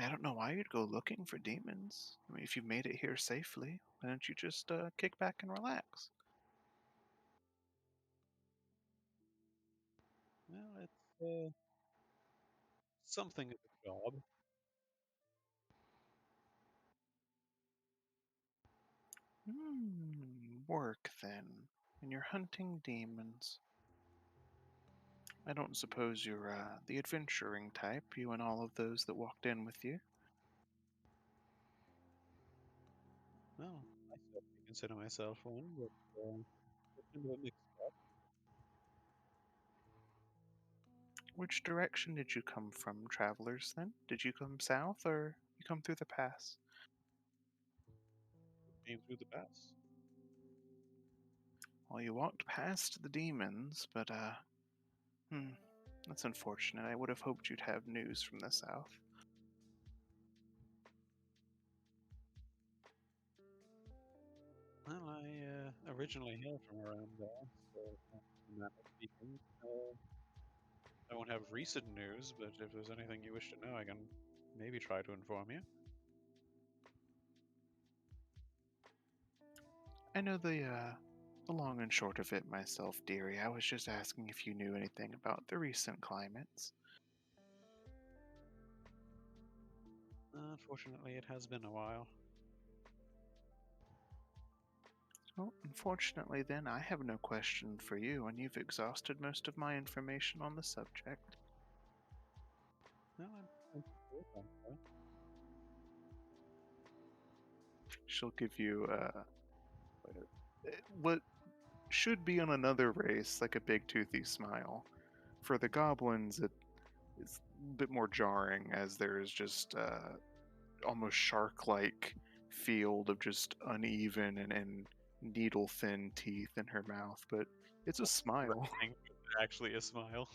S2: don't know why you'd go looking for demons. I mean, if you've made it here safely, why don't you just kick back and relax?
S8: Well, it's something of a job.
S2: Work then. And you're hunting demons. I don't suppose you're the adventuring type, you and all of those that walked in with you.
S8: Well, I certainly consider myself one, but it's kind of a mixed up.
S2: Which direction did you come from, travelers, then? Did you come south, or you come through the pass?
S8: Came through the pass.
S2: Well, you walked past the demons, but, that's unfortunate. I would have hoped you'd have news from the south.
S8: Well, I originally hail from around there, so from that speaking, I won't have recent news, but if there's anything you wish to know, I can maybe try to inform you.
S2: I know the long and short of it myself, dearie. I was just asking if you knew anything about the recent climates.
S8: Unfortunately, it has been a while.
S2: Well, unfortunately, then, I have no question for you, and you've exhausted most of my information on the subject.
S8: No, I'm sure about that.
S2: She'll give you what should be on another race like a big toothy smile. For the goblins, it's a bit more jarring, as there is just almost shark-like field of just uneven and needle-thin teeth in her mouth, but it's a smile.
S8: Threatening, but actually a smile.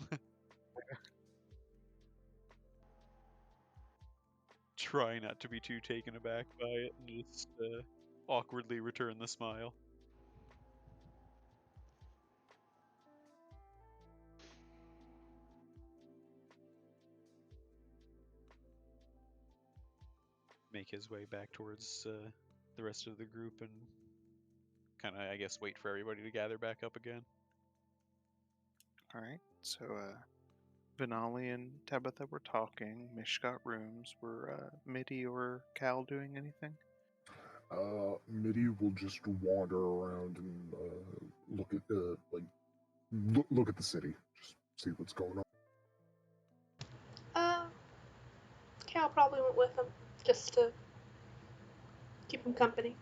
S8: Try not to be too taken aback by it and just awkwardly return the smile. Make his way back towards the rest of the group and kind of, I guess, wait for everybody to gather back up again.
S2: All right, so Benali and Tabitha were talking. Mish got rooms. Were Mitty or Cal doing anything?
S5: Mitty will just wander around and look at look at the city, just see what's going on.
S7: Cal probably went with him just to keep him company.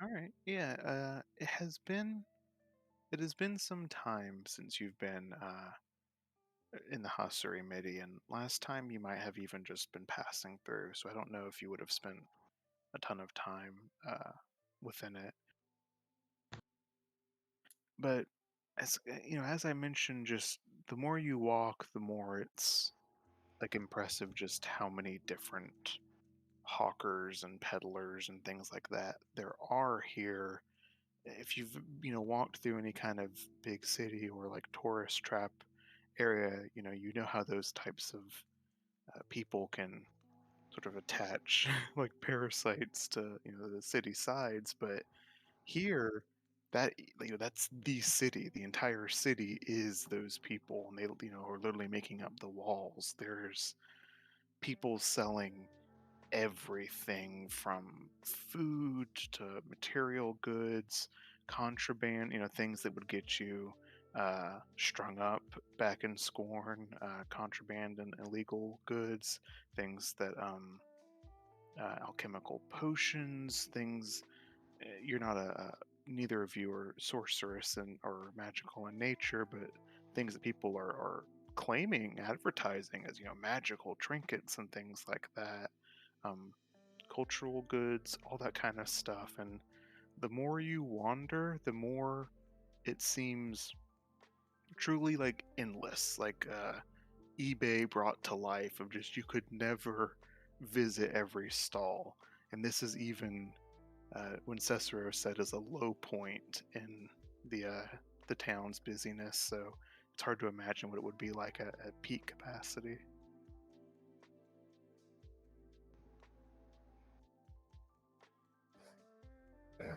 S2: All right, yeah. It has been some time since you've been in the Hasuri Midi, and last time you might have even just been passing through. So I don't know if you would have spent a ton of time within it. But as as I mentioned, just the more you walk, the more it's like impressive just how many different hawkers and peddlers and things like that there are here. If you've walked through any kind of big city or like tourist trap area, you know how those types of people can sort of attach like parasites to the city sides, but here that that's the city. The entire city is those people, and they are literally making up the walls. There's people selling everything from food to material goods, contraband, things that would get you strung up back in Scorn, contraband and illegal goods, things that alchemical potions, things. You're not neither of you are sorceress and or magical in nature, but things that people are claiming, advertising as magical trinkets and things like that, um, cultural goods, all that kind of stuff. And the more you wander, the more it seems truly like endless, like eBay brought to life, of just you could never visit every stall. And this is even when Cicero said is a low point in the the town's busyness, so it's hard to imagine what it would be like at peak capacity.
S5: Yeah.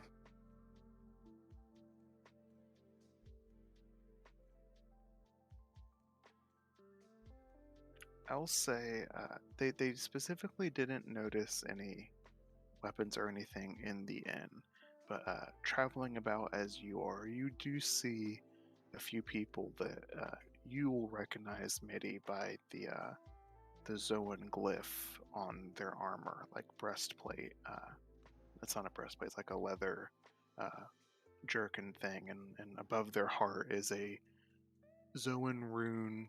S2: I'll say they specifically didn't notice any weapons or anything in the inn, but traveling about as you are, you do see a few people that you will recognize Midi by the Zoan glyph on their armor, like breastplate. It's not a breastplate; it's like a leather jerkin thing, and above their heart is a Zoan rune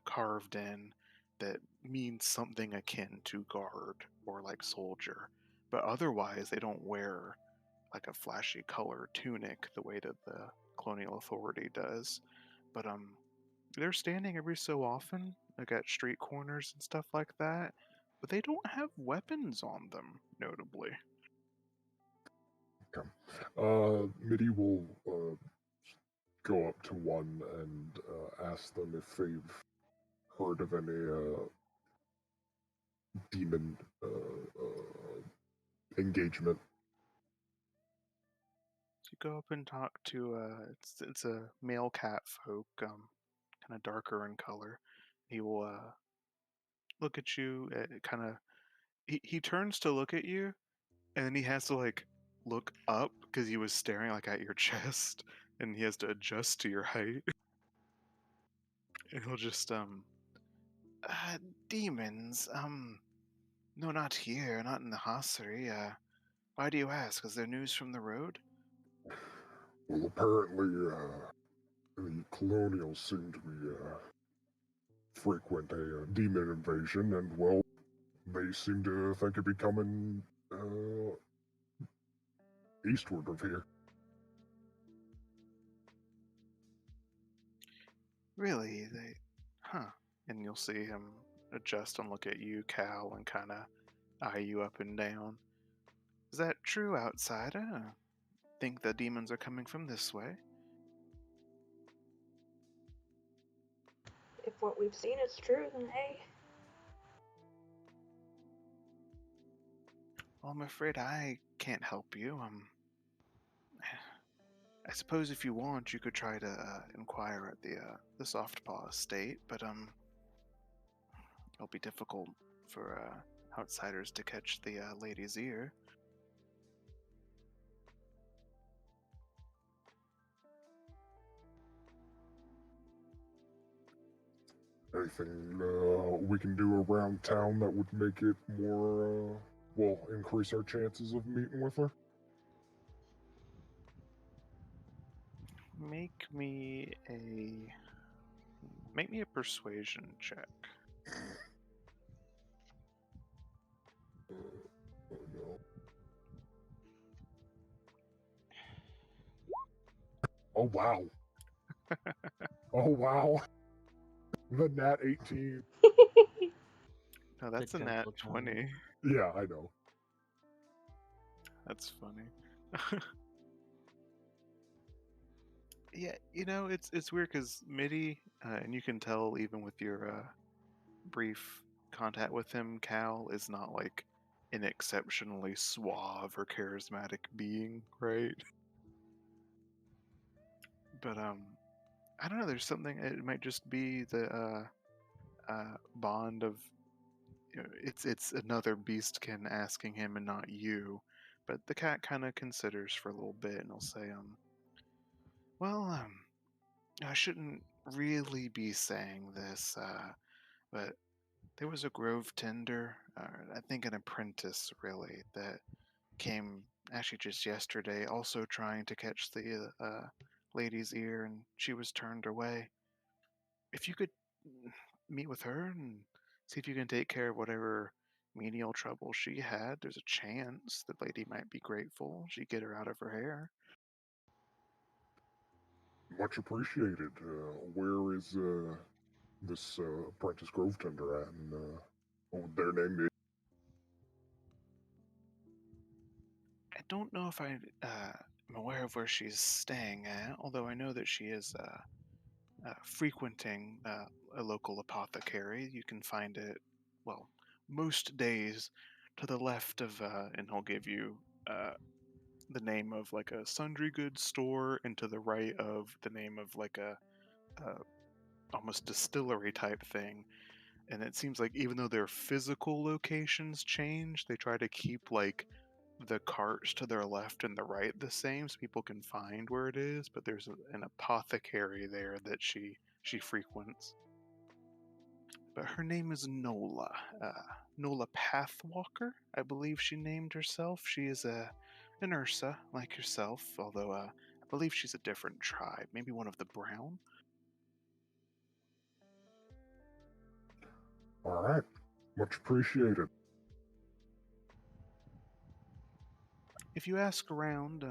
S2: carved in that means something akin to guard or like soldier. But otherwise, they don't wear like a flashy color tunic the way that the colonial authority does. But they're standing every so often, like at street corners and stuff like that. But they don't have weapons on them, notably.
S5: Okay. Midi will go up to one and ask them if they've heard of any demon engagement.
S2: So you go up and talk to it's a male cat folk, kind of darker in color. He will look at you, kind of. He turns to look at you, and then he has to like look up because he was staring like at your chest, and he has to adjust to your height. And he'll just demons, no, not here, not in the hostelry. Why do you ask? Is there news from the road?
S5: Well, apparently, the colonials seem to be frequent a demon invasion, and well, they seem to think it'd be coming eastward of here.
S2: Really? Huh. And you'll see him adjust and look at you, Cal, and kind of eye you up and down. Is that true, outsider? Think the demons are coming from this way?
S7: If what we've seen is true, then hey.
S2: Well, I'm afraid I can't help you. I suppose if you want, you could try to inquire at the Softpaw estate, but it'll be difficult for outsiders to catch the lady's ear.
S5: Anything we can do around town that would make it more, well, increase our chances of meeting with her?
S2: Make me a persuasion check.
S5: Oh no. Oh wow. Oh wow. The nat 18.
S2: No, that's a
S4: The
S2: nat
S4: gentle
S2: 20.
S5: Yeah, I know.
S2: That's funny. Yeah, it's weird because Midi, and you can tell even with your brief contact with him, Cal is not like an exceptionally suave or charismatic being, right? But I don't know. There's something. It might just be the bond of it's another beastkin asking him and not you. But the cat kind of considers for a little bit and he'll say, well, I shouldn't really be saying this, but there was a grove tender, I think an apprentice really, that came actually just yesterday, also trying to catch the lady's ear, and she was turned away. If you could meet with her and see if you can take care of whatever menial trouble she had, there's a chance the lady might be grateful. She'd get her out of her hair.
S5: Much appreciated. Where is this apprentice grove tender at? And what would their name be?
S2: I don't know if I I'm aware of where she's staying at, although I know that she is frequenting a local apothecary. You can find it, well, most days to the left of, and I'll give you the name of like a sundry goods store, and to the right of the name of like a almost distillery type thing. And it seems like even though their physical locations change, they try to keep like the carts to their left and the right the same, so people can find where it is. But there's an apothecary there that she frequents. But her name is Nola. Nola Pathwalker, I believe she named herself. She is an Ursa, like yourself, although I believe she's a different tribe, maybe one of the Brown.
S5: All right. Much appreciated.
S2: If you ask around,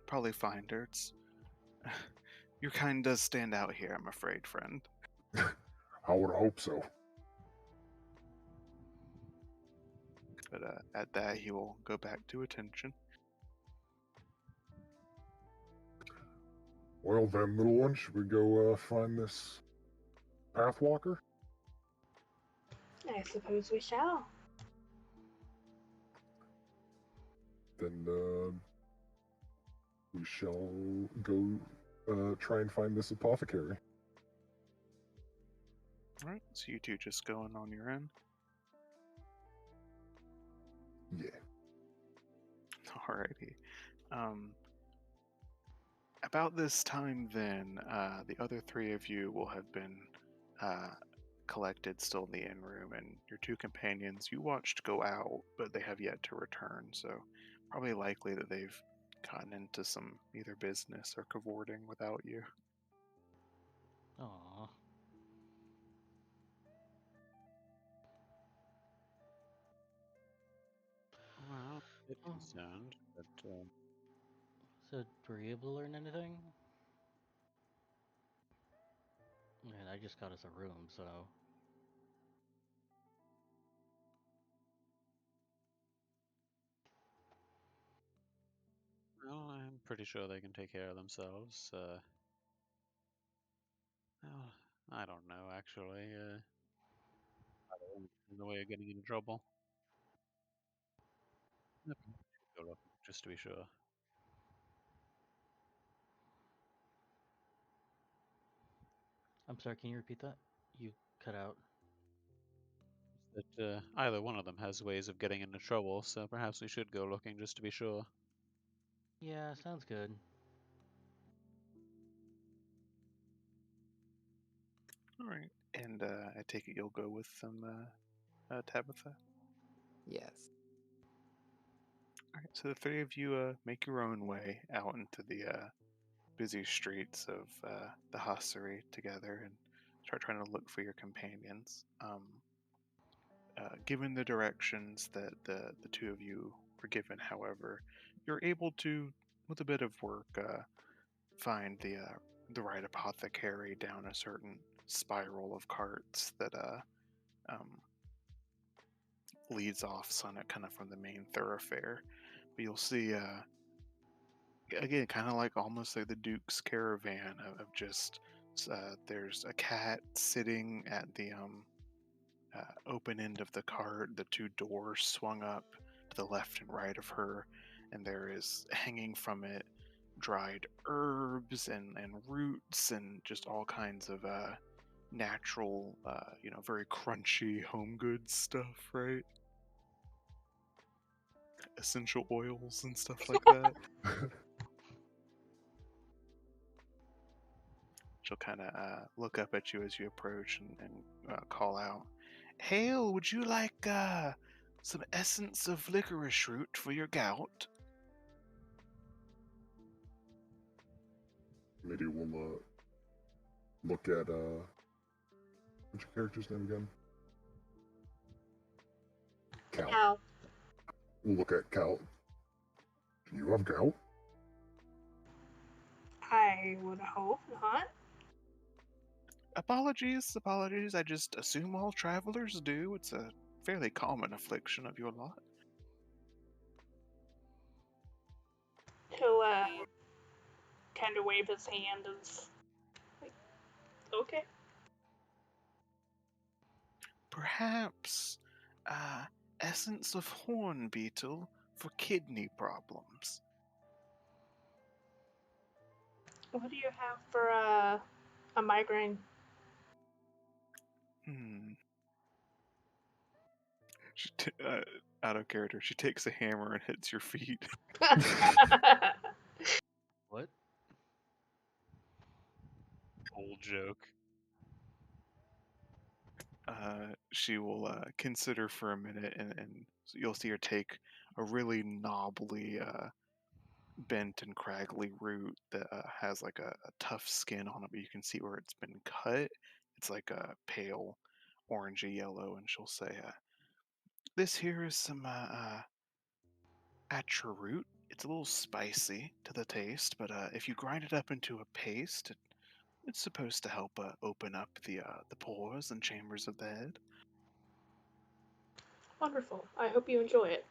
S2: probably find her. It's your kind does stand out here, I'm afraid, friend.
S5: I would hope so.
S2: But at that, he will go back to attention.
S5: Well then, little one, should we go find this pathwalker?
S7: I suppose we shall.
S5: Then we shall go try and find this apothecary.
S2: Alright, so you two just going on your own?
S5: Yeah.
S2: Alrighty. About this time then, the other three of you will have been collected still in the inn room, and your two companions you watched go out, but they have yet to return, so probably likely that they've gotten into some either business or cavorting without you.
S4: Aww.
S1: Well, a bit
S4: Oh.
S1: concerned, but
S4: So, were you able to learn anything? Man, I just got us a room, so.
S1: well, I'm pretty sure they can take care of themselves. Well, I don't know actually. I don't want to get in the way of getting into trouble. Nothing. Go look, just to be sure.
S4: I'm sorry, can you repeat that? You cut out.
S1: That either one of them has ways of getting into trouble, so perhaps we should go looking just to be sure.
S4: Yeah, sounds good.
S2: Alright, and I take it you'll go with them, Tabitha?
S6: Yes.
S2: Alright, so the three of you make your own way out into the busy streets of the Hossery together and start trying to look for your companions. Given the directions that the two of you were given, however, you're able to, with a bit of work, find the right apothecary down a certain spiral of carts that leads off Summit kind of from the main thoroughfare. But you'll see, again, kind of like almost like the Duke's caravan of just there's a cat sitting at the open end of the cart, the two doors swung up to the left and right of her, and there is hanging from it dried herbs and roots and just all kinds of natural, very crunchy home goods stuff, right? Essential oils and stuff like that. She'll kind of look up at you as you approach and call out, "Hail, would you like some essence of licorice root for your gout?"
S5: Maybe we'll look at what's your character's name again? Cal.
S7: Ow.
S5: We'll look at Cal. Do you have gout?
S7: I would hope not.
S2: Apologies. I just assume all travelers do. It's a fairly common affliction of your lot.
S7: He'll kind of wave his hand as, like, okay.
S2: Perhaps essence of horn beetle for kidney problems.
S7: What do you have for a migraine?
S2: Out of character, she takes a hammer and hits your feet.
S4: What?
S1: Old joke.
S2: She will consider for a minute, and so you'll see her take a really knobbly, bent and craggly root that has like a tough skin on it, but you can see where it's been cut. It's like a pale orangey yellow, and she'll say, "This here is some atcha root. It's a little spicy to the taste, but if you grind it up into a paste, it's supposed to help open up the pores and chambers of the head."
S7: Wonderful. I hope you enjoy it.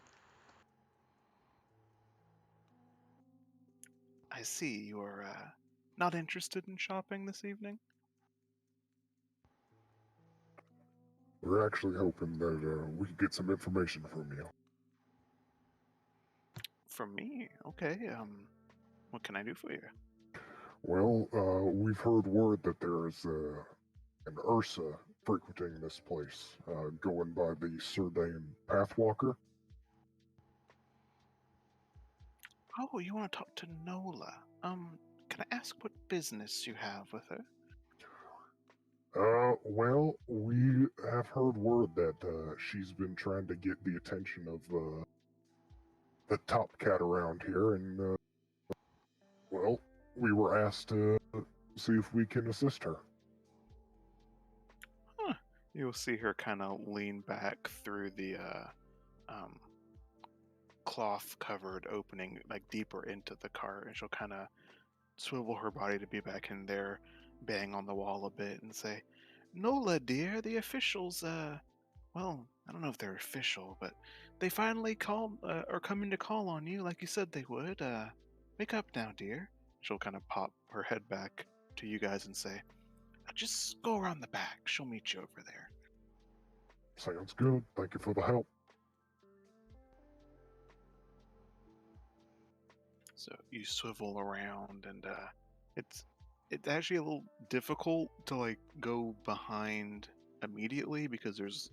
S2: I see you are not interested in shopping this evening.
S5: We're actually hoping that we can get some information from you.
S2: From me? Okay. What can I do for you?
S5: Well, we've heard word that there is an Ursa frequenting this place, going by the Surdane Pathwalker.
S2: Oh, you want to talk to Nola? Can I ask what business you have with her?
S5: Well, we have heard word that she's been trying to get the attention of the top cat around here, and well, we were asked to see if we can assist her.
S2: Huh. You'll see her kind of lean back through the cloth-covered opening, like deeper into the cart, and she'll kind of swivel her body to be back in there, bang on the wall a bit, and say, "Nola, dear, the officials, well, I don't know if they're official, but they finally are coming to call on you like you said they would. Wake up now, dear." She'll kind of pop her head back to you guys and say, "Just go around the back. She'll meet you over there."
S5: Sounds good. Thank you for the help.
S2: So you swivel around, and it's actually a little difficult to like go behind immediately because there's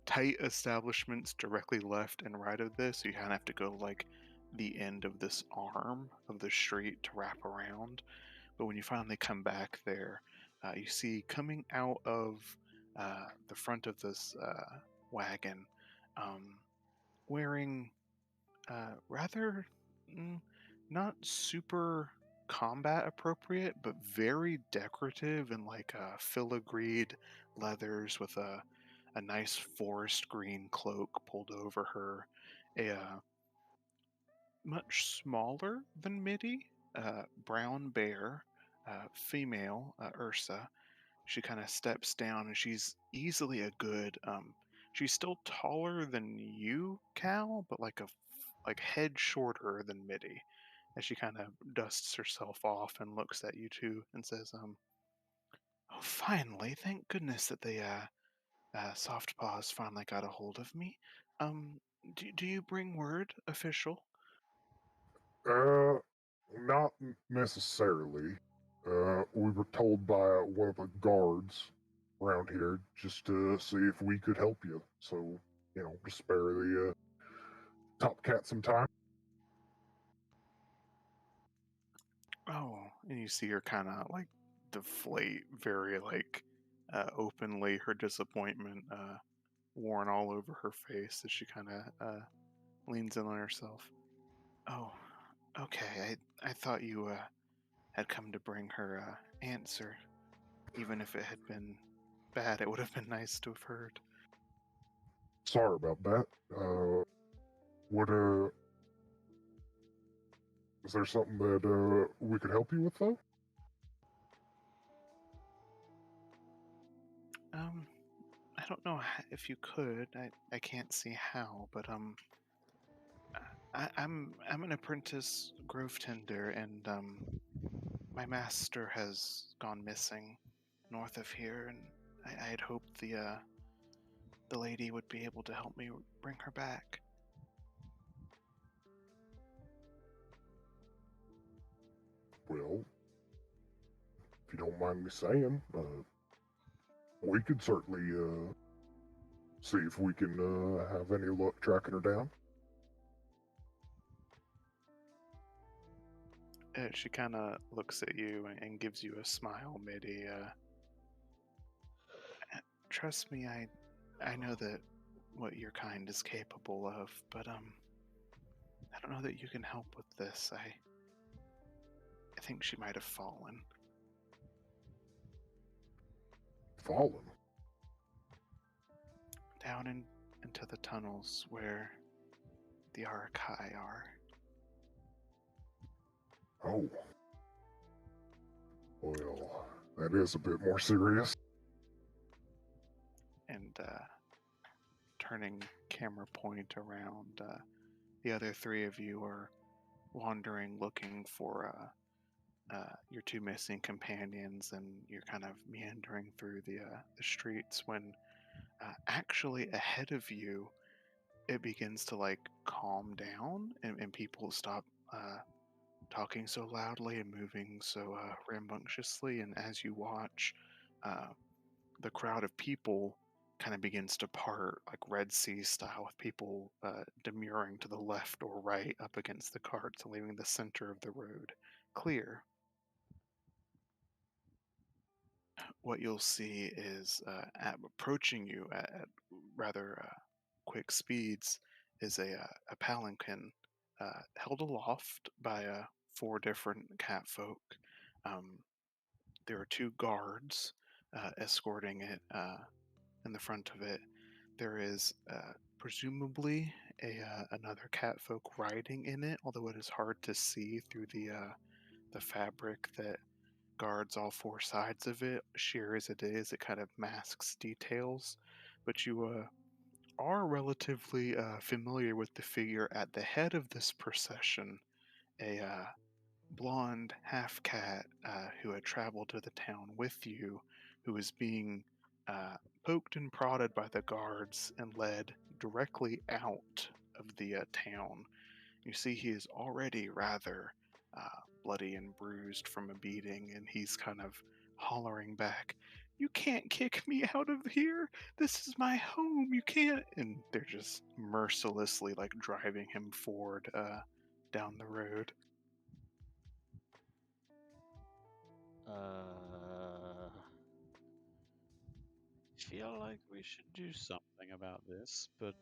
S2: tight establishments directly left and right of this. So you kind of have to go like the end of this arm of the street to wrap around. But when you finally come back there, you see coming out of the front of this wagon, wearing rather not super combat appropriate, but very decorative and like filigreed leathers with a nice forest green cloak pulled over her, a much smaller than Mitty, brown bear, female, Ursa. She kind of steps down, and she's easily a good. She's still taller than you, Cal, but like head shorter than Mitty. As she kind of dusts herself off and looks at you two and says, "Oh, finally! Thank goodness that the Soft Paws finally got a hold of me. Um, do you bring word, official?"
S5: Uh, Not necessarily. We were told by one of the guards around here just to see if we could help you. So, to spare the top cat some time.
S2: Oh, and you see her kind of like deflate very like openly, her disappointment worn all over her face as she kind of leans in on herself. "Oh, okay. I thought you had come to bring her answer. Even if it had been bad, it would have been nice to have heard."
S5: Sorry about that. What is there something that we could help you with though?
S2: I don't know if you could. I can't see how, but I'm an apprentice grove tender, and my master has gone missing north of here, and I had hoped the lady would be able to help me bring her back.
S5: Well, if you don't mind me saying, we could certainly see if we can have any luck tracking her down.
S2: She kind of looks at you and gives you a smile, Mitty. Trust me, I know that what your kind is capable of, but I don't know that you can help with this. I think she might have fallen.
S5: Fallen?
S2: Down into the tunnels where the Arakai are.
S5: Oh. Well, that is a bit more serious.
S2: And turning camera point around, the other three of you are wandering looking for your two missing companions, and you're kind of meandering through the streets when actually ahead of you it begins to like calm down, and people stop talking so loudly and moving so rambunctiously, and as you watch, uh, the crowd of people kind of begins to part like Red Sea style, with people demurring to the left or right up against the carts and leaving the center of the road clear. What you'll see is approaching you at rather quick speeds is a palanquin held aloft by four different catfolk. Um, there are two guards escorting it in the front of it. There is presumably another catfolk riding in it, although it is hard to see through the fabric that guards all four sides of it. Sheer as it is, it kind of masks details. But you are relatively familiar with the figure at the head of this procession, a blonde half cat who had traveled to the town with you, who was being uh, poked and prodded by the guards and led directly out of the town. You see, he is already rather bloody and bruised from a beating, and he's kind of hollering back, "You can't kick me out of here! This is my home! You can't!" And they're just mercilessly like driving him forward down the road.
S1: Feel like we should do something about this, but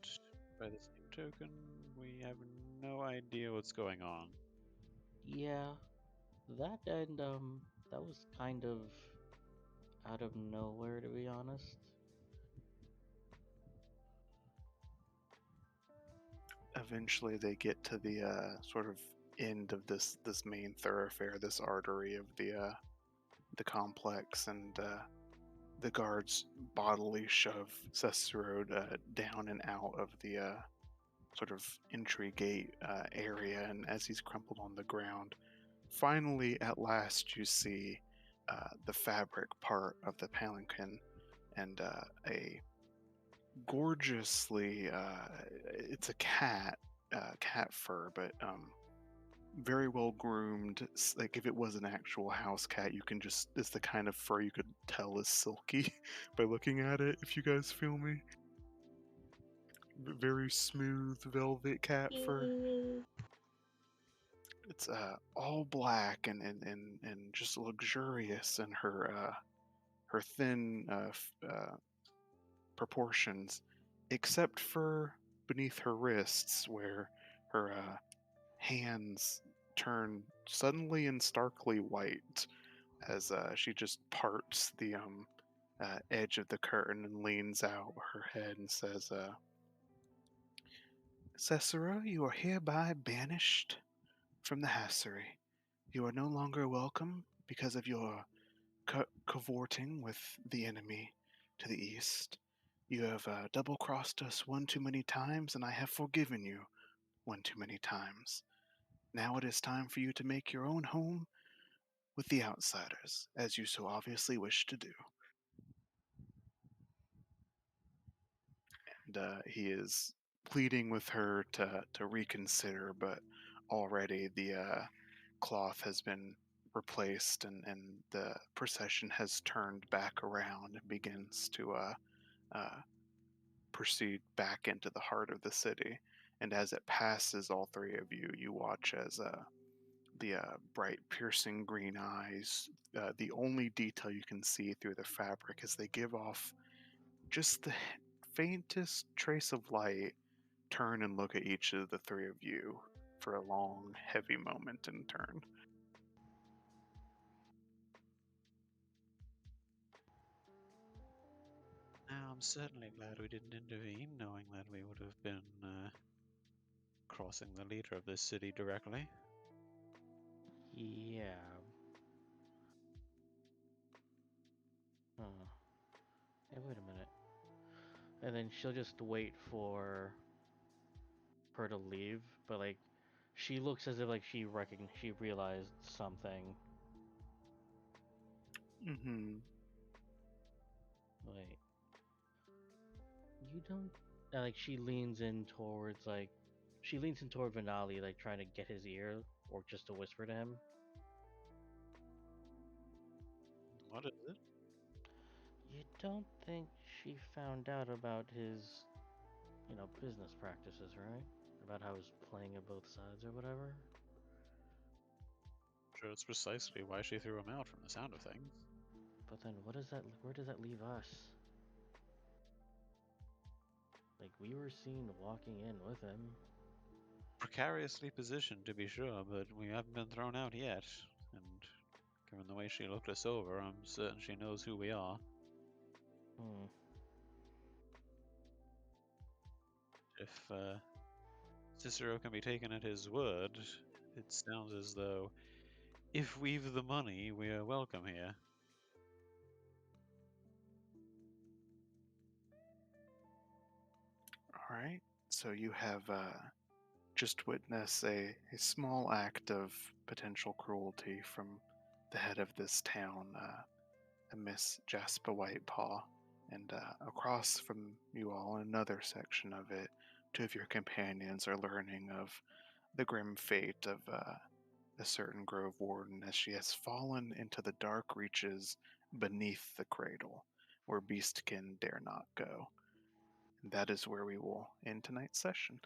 S1: by the same token, we have no idea what's going on.
S4: Yeah, that and that was kind of out of nowhere, to be honest.
S2: Eventually, they get to the sort of end of this main thoroughfare, this artery of the complex, and the guards bodily shove Cicero down and out of the sort of entry gate area, and as he's crumpled on the ground, finally, at last, you see the fabric part of the palanquin, and a gorgeously, it's a cat fur, but very well groomed. Like if it was an actual house cat, you can just, it's the kind of fur you could tell is silky by looking at it, if you guys feel me. Very smooth velvet cat fur. It's all black and just luxurious in her thin proportions, except for beneath her wrists, where her hands turn suddenly and starkly white as she just parts the edge of the curtain and leans out her head and says, "Cicero, you are hereby banished from the Hassery. You are no longer welcome because of your cavorting with the enemy to the east. You have double crossed us one too many times, and I have forgiven you. one too many times. Now it is time for you to make your own home with the outsiders, as you so obviously wish to do. And he is pleading with her to reconsider, but already the cloth has been replaced and the procession has turned back around and begins to uh, proceed back into the heart of the city. And as it passes all three of you, you watch as the bright, piercing green eyes, the only detail you can see through the fabric, as they give off just the faintest trace of light, turn and look at each of the three of you for a long, heavy moment in turn.
S8: Now, I'm certainly glad we didn't intervene, knowing that we would have been crossing the leader of this city directly.
S4: Yeah. Huh. Hey, wait a minute. And then she'll just wait for her to leave, but like she looks as if like she realized something.
S2: Mm-hmm.
S4: Wait. You don't like she leans in towards Vinali, like trying to get his ear or just to whisper to him.
S8: What is it?
S4: You don't think she found out about his, business practices, right? About how he's playing at both sides or whatever?
S8: Sure, it's precisely why she threw him out from the sound of things.
S4: But then where does that leave us? Like, we were seen walking in with him.
S8: Precariously positioned, to be sure, but we haven't been thrown out yet. And given the way she looked us over, I'm certain she knows who we are.
S4: Hmm.
S8: If Cicero can be taken at his word, it sounds as though if we've the money, we are welcome here.
S2: All right. So you have just witnessed a small act of potential cruelty from the head of this town, a Miss Jasper Whitepaw. And across from you all, in another section of it, two of your companions are learning of the grim fate of a certain Grove Warden as she has fallen into the dark reaches beneath the cradle, where beastkin dare not go. And that is where we will end tonight's session.